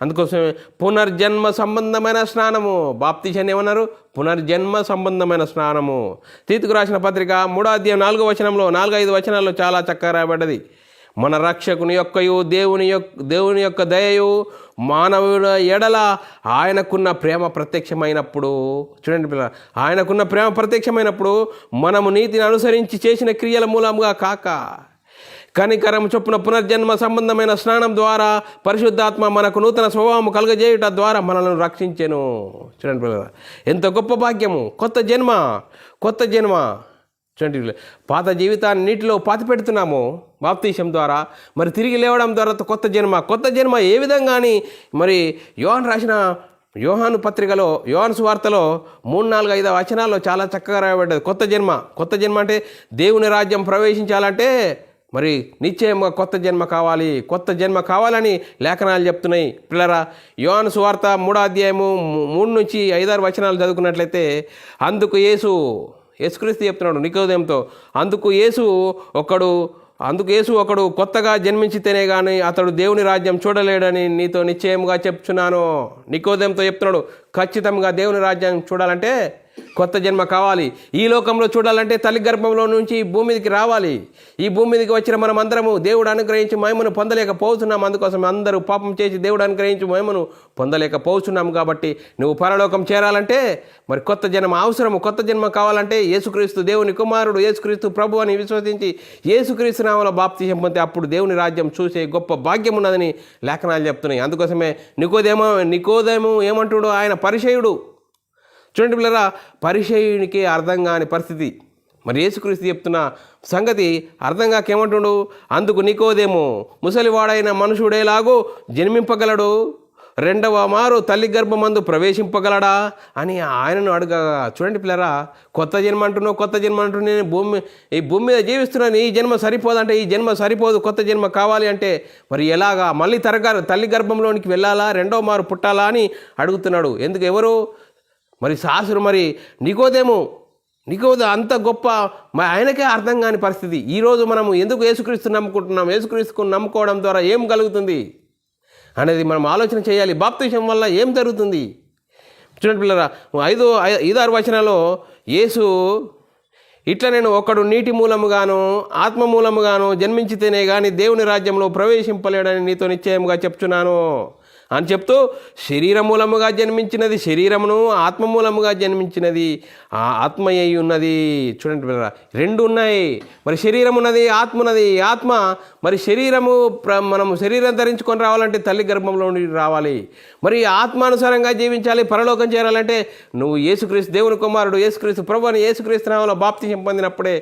అందుకోసమే పునర్జన్మ సంబంధమైన స్నానము. బాప్తిసాన్ని ఏమన్నారు? పునర్జన్మ సంబంధమైన స్నానము. తీతుకు రాసిన పత్రిక 3వ అధ్యాయం 4వ వచనంలో 4-5 వచనాల్లో చాలా చక్కగా రాయబడ్డది. మన రక్షకుని యొక్కయు దేవుని యొక్క దయయు మానవుల ఎడల ఆయనకున్న ప్రేమ ప్రత్యక్షమైనప్పుడు. చూడండి పిల్లల, ఆయనకున్న ప్రేమ ప్రత్యక్షమైనప్పుడు మనము నీతిని అనుసరించి చేసిన క్రియల మూలంగా కాక కనికరం చొప్పున పునర్జన్మ సంబంధమైన స్నానం ద్వారా పరిశుద్ధాత్మ మనకు నూతన స్వభావం కలుగజేయుట ద్వారా మనల్ని రక్షించెను. చూడండి పిల్లల, ఎంత గొప్ప భాగ్యము! కొత్త జన్మ. చూడండి, పాత జీవితాన్ని నీటిలో పాతి పెడుతున్నాము బాప్తీసం ద్వారా, మరి తిరిగి లేవడం ద్వారా కొత్త జన్మ ఏ విధంగా అని మరి యోహాను పత్రికలో, యోహాను సువార్తలో 3-4-5 వచనాల్లో చాలా చక్కగా రాయబడ్డది. కొత్త జన్మ అంటే దేవుని రాజ్యం ప్రవేశించాలంటే మరి నిశ్చయంగా కొత్త జన్మ కావాలని లేఖనాలు చెప్తున్నాయి. పిల్లరా, యోహాను సువార్త 3వ అధ్యాయము 3-5 వచనాలు చదువుకున్నట్లయితే, అందుకు యేసుక్రీస్తు చెప్తున్నాడు నికోదేముతో, అందుకు యేసు ఒకడు కొత్తగా జన్మించితేనే కానీ అతడు దేవుని రాజ్యం చూడలేడని నీతో నిశ్చయంగా చెప్తున్నాను. నికోదేముతో చెప్తున్నాడు, ఖచ్చితంగా దేవుని రాజ్యం చూడాలంటే కొత్త జన్మ కావాలి. ఈ లోకంలో చూడాలంటే తల్లి గర్భంలో నుంచి భూమి మీదకి రావాలి. ఈ భూమి మీదకి వచ్చిన మనం అందరము దేవుడు అనుగ్రహించి మహిమను పొందలేకపోతున్నాం. అందుకోసం అందరూ పాపం చేసి దేవుడు అనుగ్రహించి మహిమను పొందలేకపోతున్నాం. కాబట్టి నువ్వు పరలోకం చేరాలంటే మరి కొత్త జన్మ అవసరము. కొత్త జన్మ కావాలంటే యేసుక్రీస్తు దేవుని కుమారుడు, యేసుక్రీస్తు ప్రభు అని విశ్వసించి యేసుక్రీస్తు నామములో బాప్తిసం పొందితే అప్పుడు దేవుని రాజ్యం చూసే గొప్ప భాగ్యం ఉన్నదని లేఖనాలు చెప్తున్నాయి. అందుకోసమే నికోదేము ఏమంటాడు? ఆయన పరిసయ్యుడు. చూడండి పిల్లరా, పరిసయ్యునికి అర్థం కాని పరిస్థితి. మరి యేసుక్రీస్తు చెప్తున్న సంగతి అర్థం కాక ఏమంటుడు? అందుకు నికోదేము, ముసలివాడైన మనుషుడేలాగూ జన్మింపగలడు, రెండవ మారు తల్లి గర్భమందు ప్రవేశింపగలడా అని ఆయనను అడగగా. చూడండి పిల్లరా, కొత్త జన్మ అంటున్నావు, నేను ఈ భూమి మీద జీవిస్తున్నాను, ఈ జన్మ సరిపోదంటే ఈ జన్మ సరిపోదు, కొత్త జన్మ కావాలి అంటే మరి ఎలాగా? మళ్ళీ తల్లి గర్భంలోనికి వెళ్ళాలా, రెండవ మారు పుట్టాలా అని అడుగుతున్నాడు. ఎందుకు? ఎవరు? మరి శాస్త్రు, మరి నికోదేము నీకు అంత గొప్ప ఆయనకే అర్థం కాని పరిస్థితి. ఈరోజు మనము ఎందుకు యేసుక్రీస్తు నమ్ముకుంటున్నాం, యేసుక్రీస్తుకు నమ్ముకోవడం ద్వారా ఏం కలుగుతుంది అనేది మనం ఆలోచన చేయాలి. బాప్తిసం వల్ల ఏం జరుగుతుంది? చూడండి పిల్లరా, 5-6 వచనాల్లో యేసు ఇట్లా నేను ఒకడు నీటి మూలముగాను ఆత్మ మూలముగాను జన్మించితేనే కానీ దేవుని రాజ్యంలో ప్రవేశింపలేడని నీతో నిశ్చయముగా చెప్తున్నాను అని చెప్తూ, శరీర మూలముగా జన్మించినది శరీరమును, ఆత్మ మూలముగా జన్మించినది ఆ ఆత్మ అయి ఉన్నది. చూడండి పిల్లరా, రెండు ఉన్నాయి. మరి శరీరం ఉన్నది, ఆత్మ ఉన్నది. ఆత్మ మరి శరీరము మనము శరీరం ధరించుకొని రావాలంటే తల్లి గర్భంలో నుండి రావాలి. మరి ఆత్మానుసారంగా జీవించాలి, పరలోకం చేరాలంటే నువ్వు యేసుక్రీస్తు దేవుని కుమారుడు, యేసుక్రీస్తు ప్రభు అని యేసుక్రీస్తు నామములో బాప్తిసం పొందినప్పుడే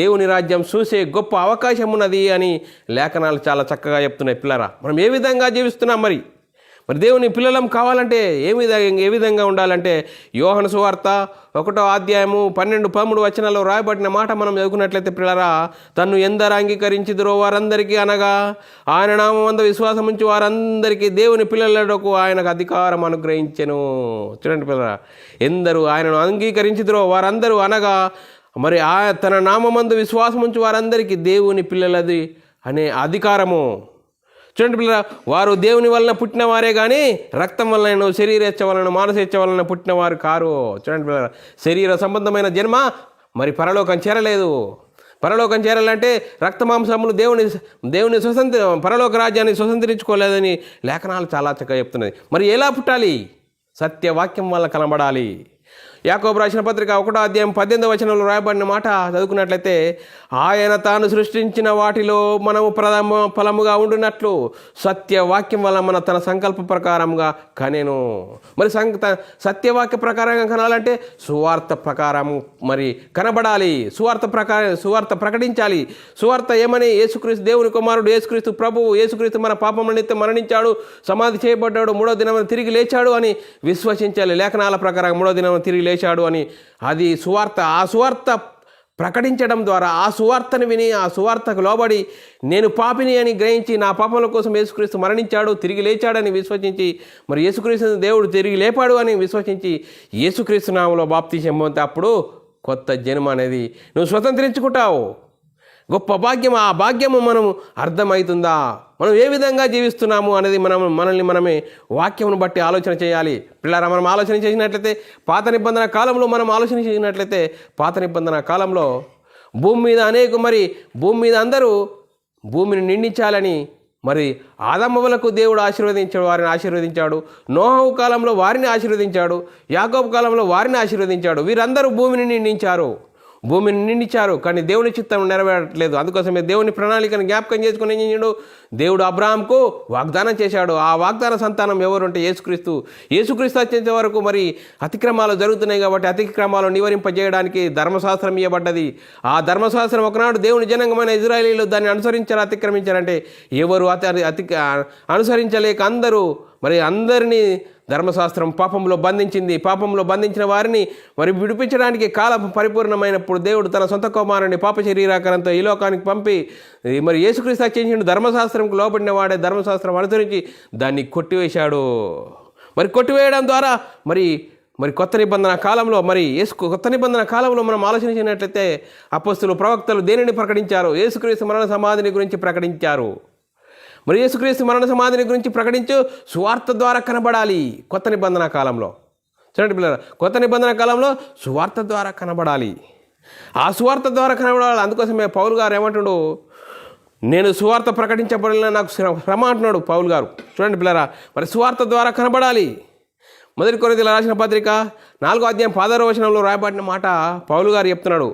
దేవుని రాజ్యం చూసే గొప్ప అవకాశం ఉన్నది అని లేఖనాలు చాలా చక్కగా చెప్తున్నాయి. పిల్లరా, మనం ఏ విధంగా జీవిస్తున్నాం? మరి దేవుని పిల్లలం కావాలంటే ఏ విధంగా ఉండాలంటే యోహాను సువార్త 1వ అధ్యాయము 12-13 వచనాల్లో రాయబడిన మాట మనం చదువుకున్నట్లయితే, పిల్లరా, తన్ను ఎందరు అంగీకరించిదురో వారందరికీ అనగా ఆయన నామమందు విశ్వాసం ఉంచి వారందరికీ దేవుని పిల్లలకు ఆయనకు అధికారం అనుగ్రహించెను. చూడండి పిల్లరా, ఎందరు ఆయనను అంగీకరించిదురో వారందరూ అనగా మరి తన నామమందు విశ్వాసం ఉంచి వారందరికీ దేవుని పిల్లలది అనే అధికారము. చూడండి పిల్లరా, వారు దేవుని వలన పుట్టిన వారే కానీ రక్తం వలన, శరీరేచ్ఛ వలన, మానసేచ్ఛ వలన పుట్టిన వారు కారు. చూడండి పిల్లరా, శరీర సంబంధమైన జన్మ మరి పరలోకం చేరలేదు. పరలోకం చేరాలంటే రక్తమాంసములు దేవుని పరలోక రాజ్యాన్ని స్వతంత్రించుకోలేదని లేఖనాలు చాలా చక్కగా చెప్తున్నాయి. మరి ఎలా పుట్టాలి? సత్యవాక్యం వల్ల కనబడాలి. యాకోబు రాసిన పత్రిక 1వ అధ్యాయం 18వ వచనంలో రాయబడిన మాట చదువుకున్నట్లయితే, ఆయన తాను సృష్టించిన వాటిలో మనము ప్రథమ ఫలముగా ఉండునట్లు సత్యవాక్యం వల్ల మన తన సంకల్ప ప్రకారంగా కనెను. మరి సత్యవాక్య ప్రకారంగా కనాలంటే సువార్త ప్రకారం మరి కనబడాలి. సువార్త ప్రకటించాలి. సువార్త ఏమని? యేసుక్రీస్తు దేవుని కుమారుడు, యేసుక్రీస్తు ప్రభువు, యేసుక్రీస్తు మన పాపముల నిమిత్తం మరణించాడు, సమాధి చేయబడ్డాడు, 3వ దినమున తిరిగి లేచాడు అని విశ్వసించాలి. లేఖనాల ప్రకారం 3వ దినమున తిరిగి లేచాడు అని అది సువార్త. ఆ సువార్త ప్రకటించడం ద్వారా, ఆ సువార్తను విని ఆ సువార్తకు లోబడి నేను పాపిని అని గ్రహించి నా పాపముల కోసం యేసుక్రీస్తు మరణించాడు, తిరిగి లేచాడని విశ్వసించి, మరి యేసుక్రీస్తు దేవుడు తిరిగి లేపాడు అని విశ్వసించి యేసుక్రీస్తు నామములో బాప్తిసం పొందితే అప్పుడు కొత్త జన్మ అనేది నువ్వు స్వతంత్రించుకుంటావు. గొప్ప భాగ్యం. ఆ భాగ్యము మనము అర్థమవుతుందా? మనం ఏ విధంగా జీవిస్తున్నాము అనేది మనల్ని మనమే వాక్యమును బట్టి ఆలోచన చేయాలి. పిల్లరా, మనం ఆలోచన చేసినట్లయితే పాత నిబంధన కాలంలో పాత నిబంధన కాలంలో భూమి మీద అందరూ భూమిని నిండించాలని మరి ఆదమవులకు దేవుడు వారిని ఆశీర్వదించాడు. నోహవు కాలంలో వారిని ఆశీర్వదించాడు. యాకోబు కాలంలో వారిని ఆశీర్వదించాడు. వీరందరూ భూమిని నిండించారు. కానీ దేవుని చిత్తం నెరవేరట్లేదు. అందుకోసమే దేవుని ప్రణాళికను జ్ఞాపకం చేసుకుని ఏం చేశాడు? దేవుడు అబ్రాహాంకు వాగ్దానం చేశాడు. ఆ వాగ్దాన సంతానం ఎవరు అంటే యేసుక్రీస్తు వచ్చేంత వరకు మరి అతిక్రమాలు జరుగుతున్నాయి కాబట్టి అతిక్రమాలు నివారింపజేయడానికి ధర్మశాస్త్రం ఇవ్వబడ్డది. ఆ ధర్మశాస్త్రం ఒకనాడు దేవుని జనాంగమైన ఇజ్రాయేలీలు దాన్ని అతిక్రమించారంటే ఎవరు అనుసరించలేక అందరినీ ధర్మశాస్త్రం పాపంలో బంధించిన వారిని మరి విడిపించడానికి కాలం పరిపూర్ణమైనప్పుడు దేవుడు తన సొంత కుమారుని పాప శరీరాకారంతో ఈ లోకానికి పంపి మరి యేసుక్రీస్తు చేసిన ధర్మశాస్త్రంకు లోబడిన వాడే ధర్మశాస్త్రం అనుసరించి దాన్ని కొట్టివేశాడు. మరి కొట్టివేయడం ద్వారా మరి కొత్త నిబంధన కాలంలో మనం ఆలోచించినట్లయితే అపొస్తలులు, ప్రవక్తలు దేనిని ప్రకటించారు? యేసుక్రీస్తు మరణ సమాధిని గురించి ప్రకటించారు. మరి యేసుక్రీస్తు మరణ సమాధిని గురించి ప్రకటించు సువార్త ద్వారా కనబడాలి. కొత్త నిబంధన కాలంలో చూడండి పిల్లలు, కొత్త నిబంధన కాలంలో సువార్త ద్వారా కనబడాలి. ఆ సువార్త ద్వారా కనబడాలి. అందుకోసమే పౌలు గారు ఏమంటున్నాడు? నేను సువార్త ప్రకటించబడిన నాకు శ్రమ అంటున్నాడు పౌలు గారు. చూడండి పిల్లరా, మరి సువార్త ద్వారా కనబడాలి. 1 కొరింథీయులకు రాసిన పత్రిక 4వ అధ్యాయం 16వ వచనంలో రాయబడిన మాట పౌలు గారు చెప్తున్నాడు.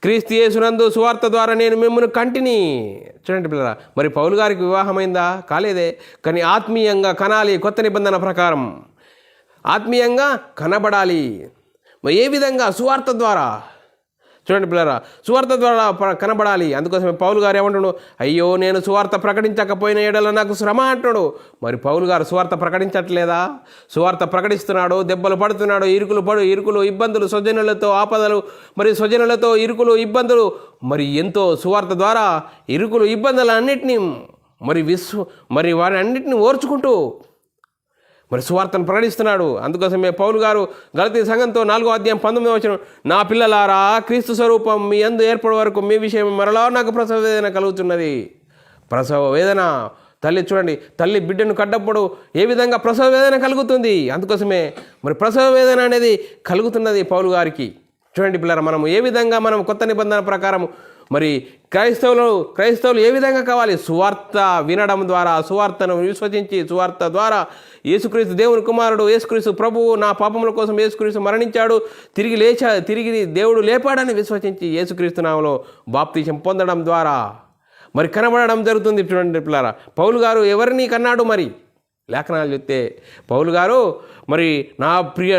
క్రీస్తు యేసునందు సువార్త ద్వారా నేను మిమ్మల్ని కంటిని. చూడండి పిల్లరా, మరి పౌలు గారికి వివాహమైందా? కాలేదే. కానీ ఆత్మీయంగా కనాలి. కొత్త నిబంధన ప్రకారం ఆత్మీయంగా కనబడాలి. మరి ఏ విధంగా? సువార్త ద్వారా. చూడండి పిల్లరా, సువార్త ద్వారా కనబడాలి. అందుకోసమే పౌలు గారు ఏమంటున్నాడు? అయ్యో, నేను సువార్త ప్రకటించకపోయిన ఎడల నాకు శ్రమ అంటున్నాడు. మరి పౌలు గారు సువార్త ప్రకటించట్లేదా? సువార్త ప్రకటిస్తున్నాడు. దెబ్బలు పడుతున్నాడు. ఇరుకులు, ఇబ్బందులు, స్వజనులతో ఆపదలు, మరి స్వజనులతో ఇరుకులు, ఇబ్బందులు, మరి ఎంతో సువార్త ద్వారా ఇరుకులు, ఇబ్బందులు అన్నిటినీ మరి వారిని అన్నిటిని ఓర్చుకుంటూ మరి సువార్తను ప్రకటిస్తున్నాడు. అందుకోసమే పౌలు గారు గలతీ సంఘంతో 4వ అధ్యాయం 19వ వచనం, నా పిల్లలారా, క్రీస్తు స్వరూపం మీ యందు ఏర్పడే వరకు మీ విషయం మరలా నాకు ప్రసవ వేదన కలుగుతున్నది. ప్రసవ వేదన, తల్లి చూడండి, తల్లి బిడ్డను కడ్డప్పుడు ఏ విధంగా ప్రసవ వేదన కలుగుతుంది. అందుకోసమే మరి ప్రసవ వేదన అనేది కలుగుతున్నది పౌలు గారికి. చూడండి పిల్లరా, మనం ఏ విధంగా మనం కొత్త నిబంధన ప్రకారం మరి క్రైస్తవులు ఏ విధంగా కావాలి? సువార్త వినడం ద్వారా, సువార్తను విశ్వసించి, సువార్త ద్వారా యేసుక్రీస్తు దేవుని కుమారుడు, యేసుక్రీస్తు ప్రభువు, నా పాపముల కోసం యేసుక్రీస్తు మరణించాడు, తిరిగి దేవుడు లేపాడని విశ్వసించి యేసుక్రీస్తు నామములో బాప్తిసం పొందడం ద్వారా మరి కనబడడం జరుగుతుంది. చూడండి పిల్లరా, పౌలు గారు ఎవరిని కన్నాడు? మరి లేఖనాలు చూస్తే పౌలు గారు మరి నా ప్రియ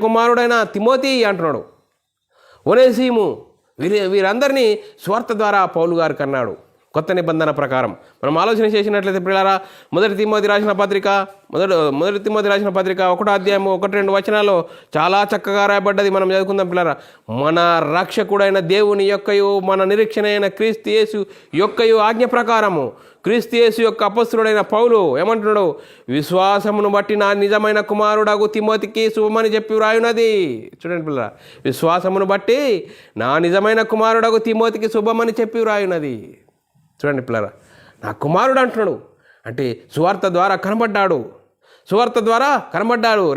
కుమారుడైన తిమోతి అంటున్నాడు, ఒనేసిము, వీరందరినీ స్వార్థ ద్వారా పౌలు గారు కన్నాడు. కొత్త నిబంధన ప్రకారం మనం ఆలోచన చేసినట్లయితే పిల్లరా, మొదటి తిమోతి రాసిన పత్రిక 1వ అధ్యాయం 1-2 వచనాల్లో చాలా చక్కగా రాయబడ్డది. మనం చదువుకుందాం పిల్లరా. మన రక్షకుడైన దేవుని యొక్కయు మన నిరీక్షణ అయిన క్రీస్తు యేసు యొక్కయు ఆజ్ఞ ప్రకారము క్రీస్తు యేసు యొక్క అపొస్తలుడైన పౌలు ఏమంటున్నాడు? విశ్వాసమును బట్టి నా నిజమైన కుమారుడగు తిమోతికి శుభమని చెప్పి వ్రాయున్నది. చూడండి పిల్లరా, విశ్వాసమును బట్టి నా నిజమైన కుమారుడగు తిమోతికి శుభమని చెప్పి వ్రాయున్నది. చూడండి పిల్లరా, నా కుమారుడు అంటున్నాడు అంటే సువార్త ద్వారా కనబడ్డాడు.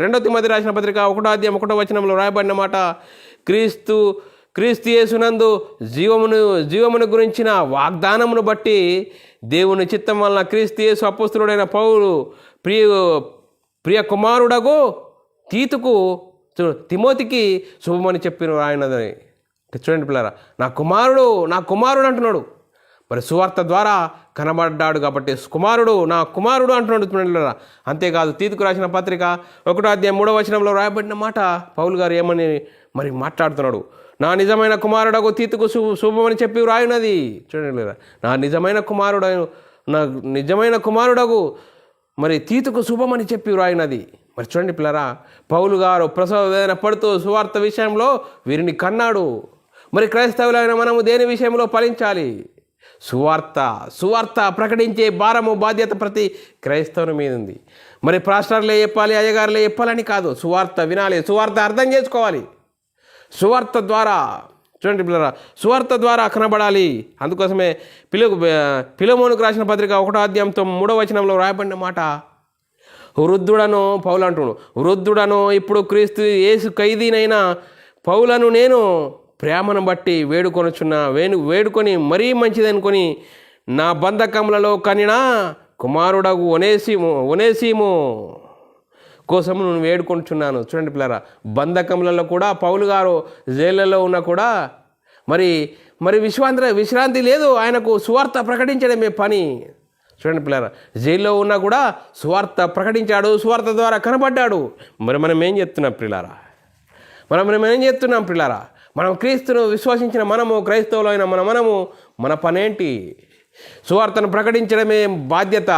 2వ తిమోతి రాసిన పత్రిక 1వ అధ్యాయం 1వ వచనంలో రాయబడిన మాట, క్రీస్తు యేసునందు జీవమును గురించిన వాగ్దానమును బట్టి దేవుని చిత్తం వలన క్రీస్తు యేసు అపొస్తలుడైన పౌలు ప్రియ కుమారుడగు తిమోతికి శుభమని చెప్పిన రాయనదని. చూడండి పిల్లరా, నా కుమారుడు అంటున్నాడు. మరి సువార్త ద్వారా కనబడ్డాడు కాబట్టి నా కుమారుడు అంటున్నాడు. పిల్లరా, అంతేకాదు తీతుకు రాసిన పత్రిక 1వ అధ్యాయం 3వ వచనంలో రాయబడిన మాట పౌలు గారు ఏమని మరి మాట్లాడుతున్నాడు? నా నిజమైన కుమారుడగు తీతుకు శుభమని చెప్పి వ్రాయున్నది. చూడండి పిల్లరా, నా నిజమైన కుమారుడగు మరి తీతుకు శుభమని చెప్పి వ్రాయున్నది. మరి చూడండి పిల్లరా, పౌలు గారు ప్రసవ వేదన పడుతూ సువార్త విషయంలో వీరిని కన్నాడు. మరి క్రైస్తవులైన మనము దేని విషయంలో ఫలించాలి? సువార్త ప్రకటించే భారము, బాధ్యత ప్రతి క్రైస్తవుని మీద ఉంది. మరి పాస్టర్లే చెప్పాలి, అయ్యగారులే చెప్పాలని కాదు, సువార్త వినాలి, సువార్త అర్థం చేసుకోవాలి. సువార్త ద్వారా చూడండి పిల్లరా, సువార్త ద్వారా కనబడాలి. అందుకోసమే ఫిలెమోనుకు రాసిన పత్రిక 1వ అధ్యాయం 3వ వచనంలో రాయబడిన మాట, వృద్ధుడను ఇప్పుడు క్రీస్తు యేసు ఖైదీనైన పౌలను నేను ప్రేమను బట్టి వేడుకొని మరీ మంచిదనుకొని నా బంధకములలో కనినా కుమారుడగు ఒనేసిము కోసం నేను వేడుకొంటున్నాను. చూడండి పిల్లరా, బంధకములలో కూడా పౌలు గారు జైళ్ళలో ఉన్నా కూడా మరి విశ్రాంతి లేదు ఆయనకు. సువార్త ప్రకటించడమే పని. చూడండి పిల్లరా, జైల్లో ఉన్నా కూడా సువార్త ప్రకటించాడు, సువార్త ద్వారా కనబడ్డాడు. మరి మనం ఏం చేస్తున్నాం పిల్లారా? మనం క్రీస్తును విశ్వసించిన క్రైస్తవులైన మన పనేంటి? సువార్తను ప్రకటించడమే బాధ్యత.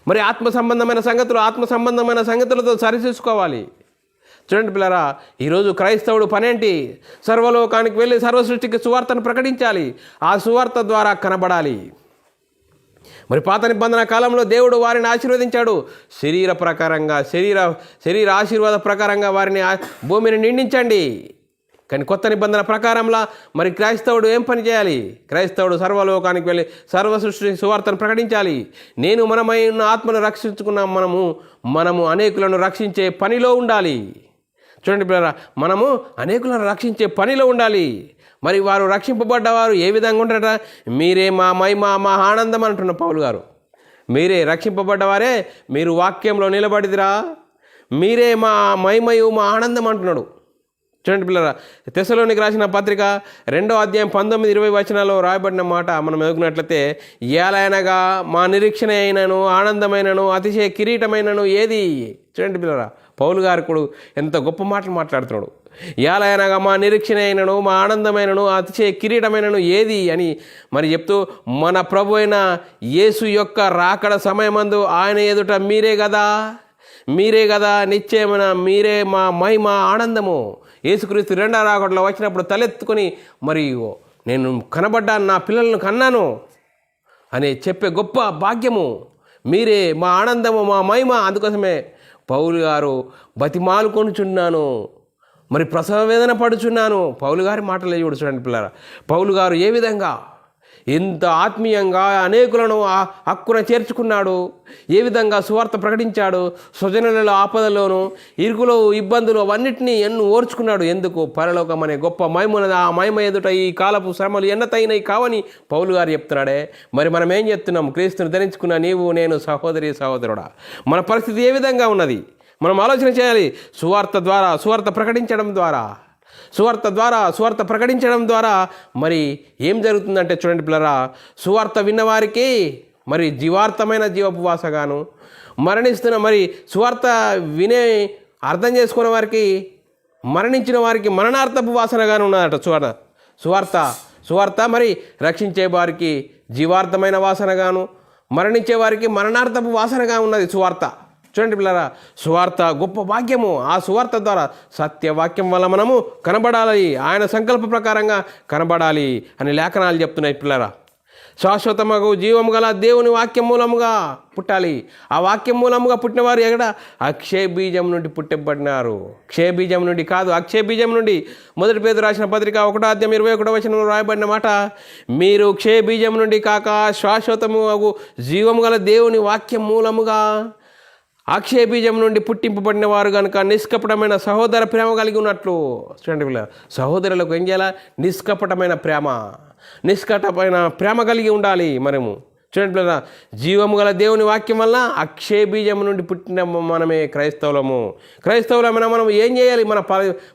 మరి ఆత్మ సంబంధమైన సంగతులతో సరిచూసుకోవాలి. చూడండి పిల్లరా, ఈరోజు క్రైస్తవుడు పనేంటి? సర్వలోకానికి వెళ్ళి సర్వసృష్టికి సువార్తను ప్రకటించాలి. ఆ సువార్త ద్వారా కనబడాలి. మరి పాత నిబంధన కాలంలో దేవుడు వారిని ఆశీర్వదించాడు. శరీర ఆశీర్వాద ప్రకారంగా వారిని భూమిని నిండించండి. కానీ కొత్త నిబంధన ప్రకారంలో మరి క్రైస్తవుడు ఏం పని చేయాలి? క్రైస్తవుడు సర్వలోకానికి వెళ్ళి సర్వసృష్టి సువార్తను ప్రకటించాలి. మనమై ఉన్న ఆత్మను రక్షించుకున్నాం. మనము అనేకులను రక్షించే పనిలో ఉండాలి. చూడండి పిల్లరా, మనము అనేకులను రక్షించే పనిలో ఉండాలి. మరి వారు రక్షింపబడ్డవారు ఏ విధంగా ఉంటారట? మీరే మా మహిమ మా ఆనందం అంటున్న పౌలు గారు. మీరే రక్షింపబడ్డవారే, మీరు వాక్యంలో నిలబడిదిరా, మీరే మా మహిమయు మా ఆనందం అంటున్నాడు. చూడండి పిల్లరా, తెస్సలోనికి రాసిన పత్రిక 2వ అధ్యాయం 19-20 వచనాల్లో రాయబడిన మాట మనం ఎదుగునట్లయితే, ఏలైనగా మా నిరీక్షణ అయినను ఆనందమైనను అతిశయ కిరీటమైనను ఏది? చూడండి పిల్లరా, పౌలు గారు కూడా ఎంత గొప్ప మాటలు మాట్లాడుతున్నాడు. ఏలైనగా మా నిరీక్షణ అయినను మా ఆనందమైనను అతిశయ కిరీటమైనను ఏది అని మరి చెప్తూ, మన ప్రభు అయిన యేసు యొక్క రాకడ సమయమందు ఆయన ఎదుట మీరే కదా నిశ్చయమైన మీరే మా మహిమ ఆనందము. యేసుక్రీస్తు 2వ రాకడలో వచ్చినప్పుడు తలెత్తుకొని మరి నేను కనబడ్డాను, నా పిల్లలను కన్నాను అని చెప్పే గొప్ప భాగ్యము మీరే మా ఆనందము, మా మహిమ. అందుకోసమే పౌలు గారు బతిమాలుకొనుచున్నాను, మరి ప్రసవ వేదన పడుచున్నాను. పౌలు గారి మాటలు చూడండి పిల్లరా. పౌలు గారు ఏ విధంగా ఎంత ఆత్మీయంగా అనేకులను హక్కున చేర్చుకున్నాడు, ఏ విధంగా సువార్త ప్రకటించాడు, స్వజనులలో ఆపదలోను ఇరుకులో ఇబ్బందులు అవన్నిటినీ ఎన్ను ఓర్చుకున్నాడు. ఎందుకు? పరలోకం అనే గొప్ప మహిమను, ఆ మహిమ ఎదుట ఈ కాలపు శ్రమలు ఎన్నతైనవి కావని పౌలు గారు చెప్తున్నాడే. మరి మనం ఏం చెప్తున్నాం? క్రీస్తుని ధరించుకున్న నీవు నేను, సహోదరి సహోదరుడా, మన పరిస్థితి ఏ విధంగా ఉన్నది? మనం ఆలోచన చేయాలి. సువార్త ద్వారా, సువార్త ప్రకటించడం ద్వారా మరి ఏం జరుగుతుందంటే చూడండి పిల్లరా, సువార్త విన్నవారికి మరి జీవార్థమైన జీవోపవాసగాను, మరణిస్తున్న మరి సువార్త వినే అర్థం చేసుకున్న వారికి, మరణించిన వారికి మరణార్థపు వాసనగాను ఉన్నదట సువార్త మరి రక్షించే వారికి జీవార్థమైన వాసనగాను, మరణించే వారికి మరణార్థపు వాసనగా ఉన్నది సువార్త. చూడండి పిల్లరా, సువార్త గొప్ప భాగ్యము. ఆ సువార్త ద్వారా సత్యవాక్యం వల్ల మనము కనబడాలి, ఆయన సంకల్ప ప్రకారంగా కనబడాలి అని లేఖనాలు చెప్తున్నాయి పిల్లరా. శాశ్వతమగు జీవము గల దేవుని వాక్యం మూలముగా పుట్టాలి. ఆ వాక్యం మూలముగా పుట్టిన వారు ఎక్కడ? అక్షయ బీజం నుండి పుట్టబడినారు. క్షయ బీజం నుండి కాదు, అక్షయ బీజం నుండి. మొదటి పేతురు రాసిన పత్రిక 1:21 రాయబడిన మాట, మీరు క్షయ బీజం నుండి కాక శాశ్వతము జీవము గల దేవుని వాక్యం మూలముగా అక్షయ బీజం నుండి పుట్టింపబడిన వారు కనుక నిష్కపటమైన సహోదర ప్రేమ కలిగి ఉన్నట్లు. చూడండి పిల్ల, సహోదరులకు ఏం చేయాలా? నిష్కపటమైన ప్రేమ కలిగి ఉండాలి మనము. చూడండి పిల్ల, జీవము గల దేవుని వాక్యం వల్ల అక్షయ బీజం నుండి పుట్టిన మనమే క్రైస్తవులమైన మనం ఏం చేయాలి?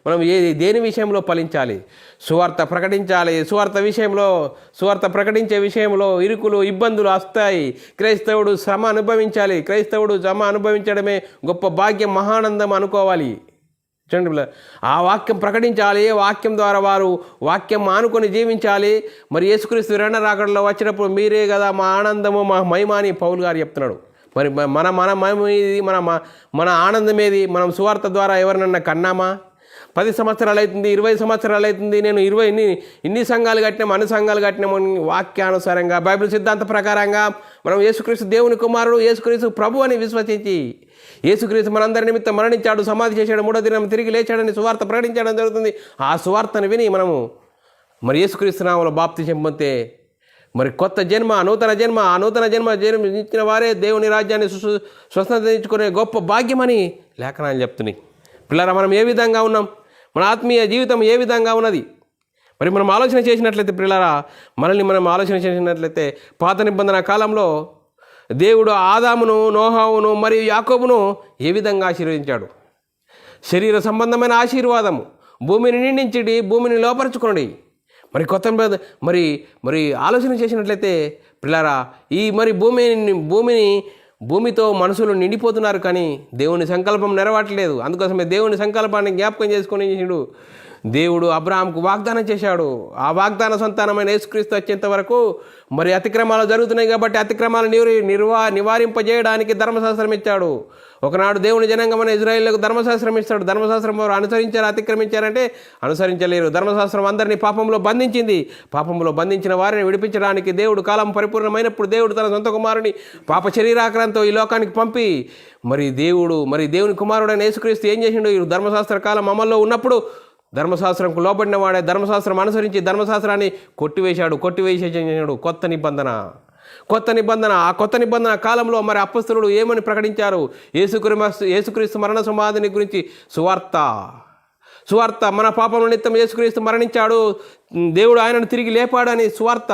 మనం దేని విషయంలో ఫలించాలి? సువార్త ప్రకటించాలి. సువార్త ప్రకటించే విషయంలో ఇరుకులు ఇబ్బందులు వస్తాయి. క్రైస్తవుడు శ్రమ అనుభవించడమే గొప్ప భాగ్యం, మహానందం అనుకోవాలి. చూడండి పిల్ల, ఆ వాక్యం ప్రకటించాలి. వాక్యం ద్వారా వారు వాక్యం ఆనుకొని జీవించాలి. మరి యేసుక్రీస్తు రెండవ రాకడలో వచ్చినప్పుడు మీరే కదా మా ఆనందము, మా మహిమ అని పౌలు గారు చెప్తున్నాడు. మరి మన మహిమ ఏది? మన ఆనందం ఏది? మనం సువార్త ద్వారా ఎవరినన్నా కన్నామా? 10 సంవత్సరాలు అవుతుంది, 20 సంవత్సరాలు అవుతుంది, నేను ఇన్ని సంఘాలు కట్టినాము, అన్ని సంఘాలు కట్టినామని వాక్యానుసారంగా బైబిల్ సిద్ధాంత ప్రకారంగా మనం యేసుక్రీస్తు దేవుని కుమారుడు, యేసుక్రీస్తు ప్రభు అని విశ్వసించి, యేసుక్రీస్తు మనందరి నిమిత్తం మరణించాడు, సమాధి చేశాడు, 3వ దినం తిరిగి లేచాడని సువార్త ప్రకటించడం జరుగుతుంది. ఆ సువార్తను విని మనము మరి యేసుక్రీస్తు నామములో బాప్తిసం పొందితే మరి కొత్త జన్మ, ఆ నూతన జన్మ జన్మించిన వారే దేవుని రాజ్యాన్ని స్వతంత్రించుకునే గొప్ప భాగ్యమని లేఖనాలు చెప్తున్నాయి. పిల్లరా, మనం ఏ విధంగా ఉన్నాం? మన ఆత్మీయ జీవితం ఏ విధంగా ఉన్నది? మరి మనం ఆలోచన చేసినట్లయితే పిల్లరా, మనం ఆలోచన చేసినట్లయితే పాత నిబంధన కాలంలో దేవుడు ఆదామును, నోహావును మరియు యాకోబును ఏ విధంగా ఆశీర్వదించాడు? శరీర సంబంధమైన ఆశీర్వాదము, భూమిని నిండించి భూమిని లోపరుచుకోండి. మరి మరి ఆలోచన చేసినట్లయితే పిల్లరా, ఈ మరి భూమితో మనుషులు నిండిపోతున్నారు, కానీ దేవుని సంకల్పం నెరవేరట్లేదు. అందుకోసమే దేవుని సంకల్పాన్ని జ్ఞాపకం చేసుకుని దేవుడు అబ్రహాంకు వాగ్దానం చేశాడు. ఆ వాగ్దాన సంతానమైన యేసుక్రీస్తు వచ్చేంత వరకు మరి అతిక్రమాలు జరుగుతున్నాయి కాబట్టి అతిక్రమాలు నివారింపజేయడానికి ధర్మశాస్త్రం ఇచ్చాడు. ఒకనాడు దేవుని జనాంగమైన ఇజ్రాయేలుకు ధర్మశాస్త్రం ఇస్తాడు. ధర్మశాస్త్రం వారు అనుసరించారు, అతిక్రమించారంటే అనుసరించలేరు. ధర్మశాస్త్రం అందరినీ పాపంలో బంధించింది. పాపంలో బంధించిన వారిని విడిపించడానికి దేవుడు కాలం పరిపూర్ణమైనప్పుడు దేవుడు తన సొంత కుమారుని పాప శరీరాకారంతో ఈ లోకానికి పంపి మరి దేవుని కుమారుడైన యేసుక్రీస్తు ఏం చేసిండు? ఈ ధర్మశాస్త్ర కాలం అమల్లో ఉన్నప్పుడు ధర్మశాస్త్రంకు లోబడిన వాడే ధర్మశాస్త్రం అనుసరించి ధర్మశాస్త్రాన్ని కొట్టివేసేసాడు. కొత్త నిబంధన. ఆ కొత్త నిబంధన కాలంలో మరి అపొస్తలులు ఏమని ప్రకటించారు? యేసుక్రీస్తు మరణ సమాధిని గురించి సువార్త మన పాపముల నిమిత్తం యేసుక్రీస్తు మరణించాడు, దేవుడు ఆయనను తిరిగి లేపాడని సువార్త.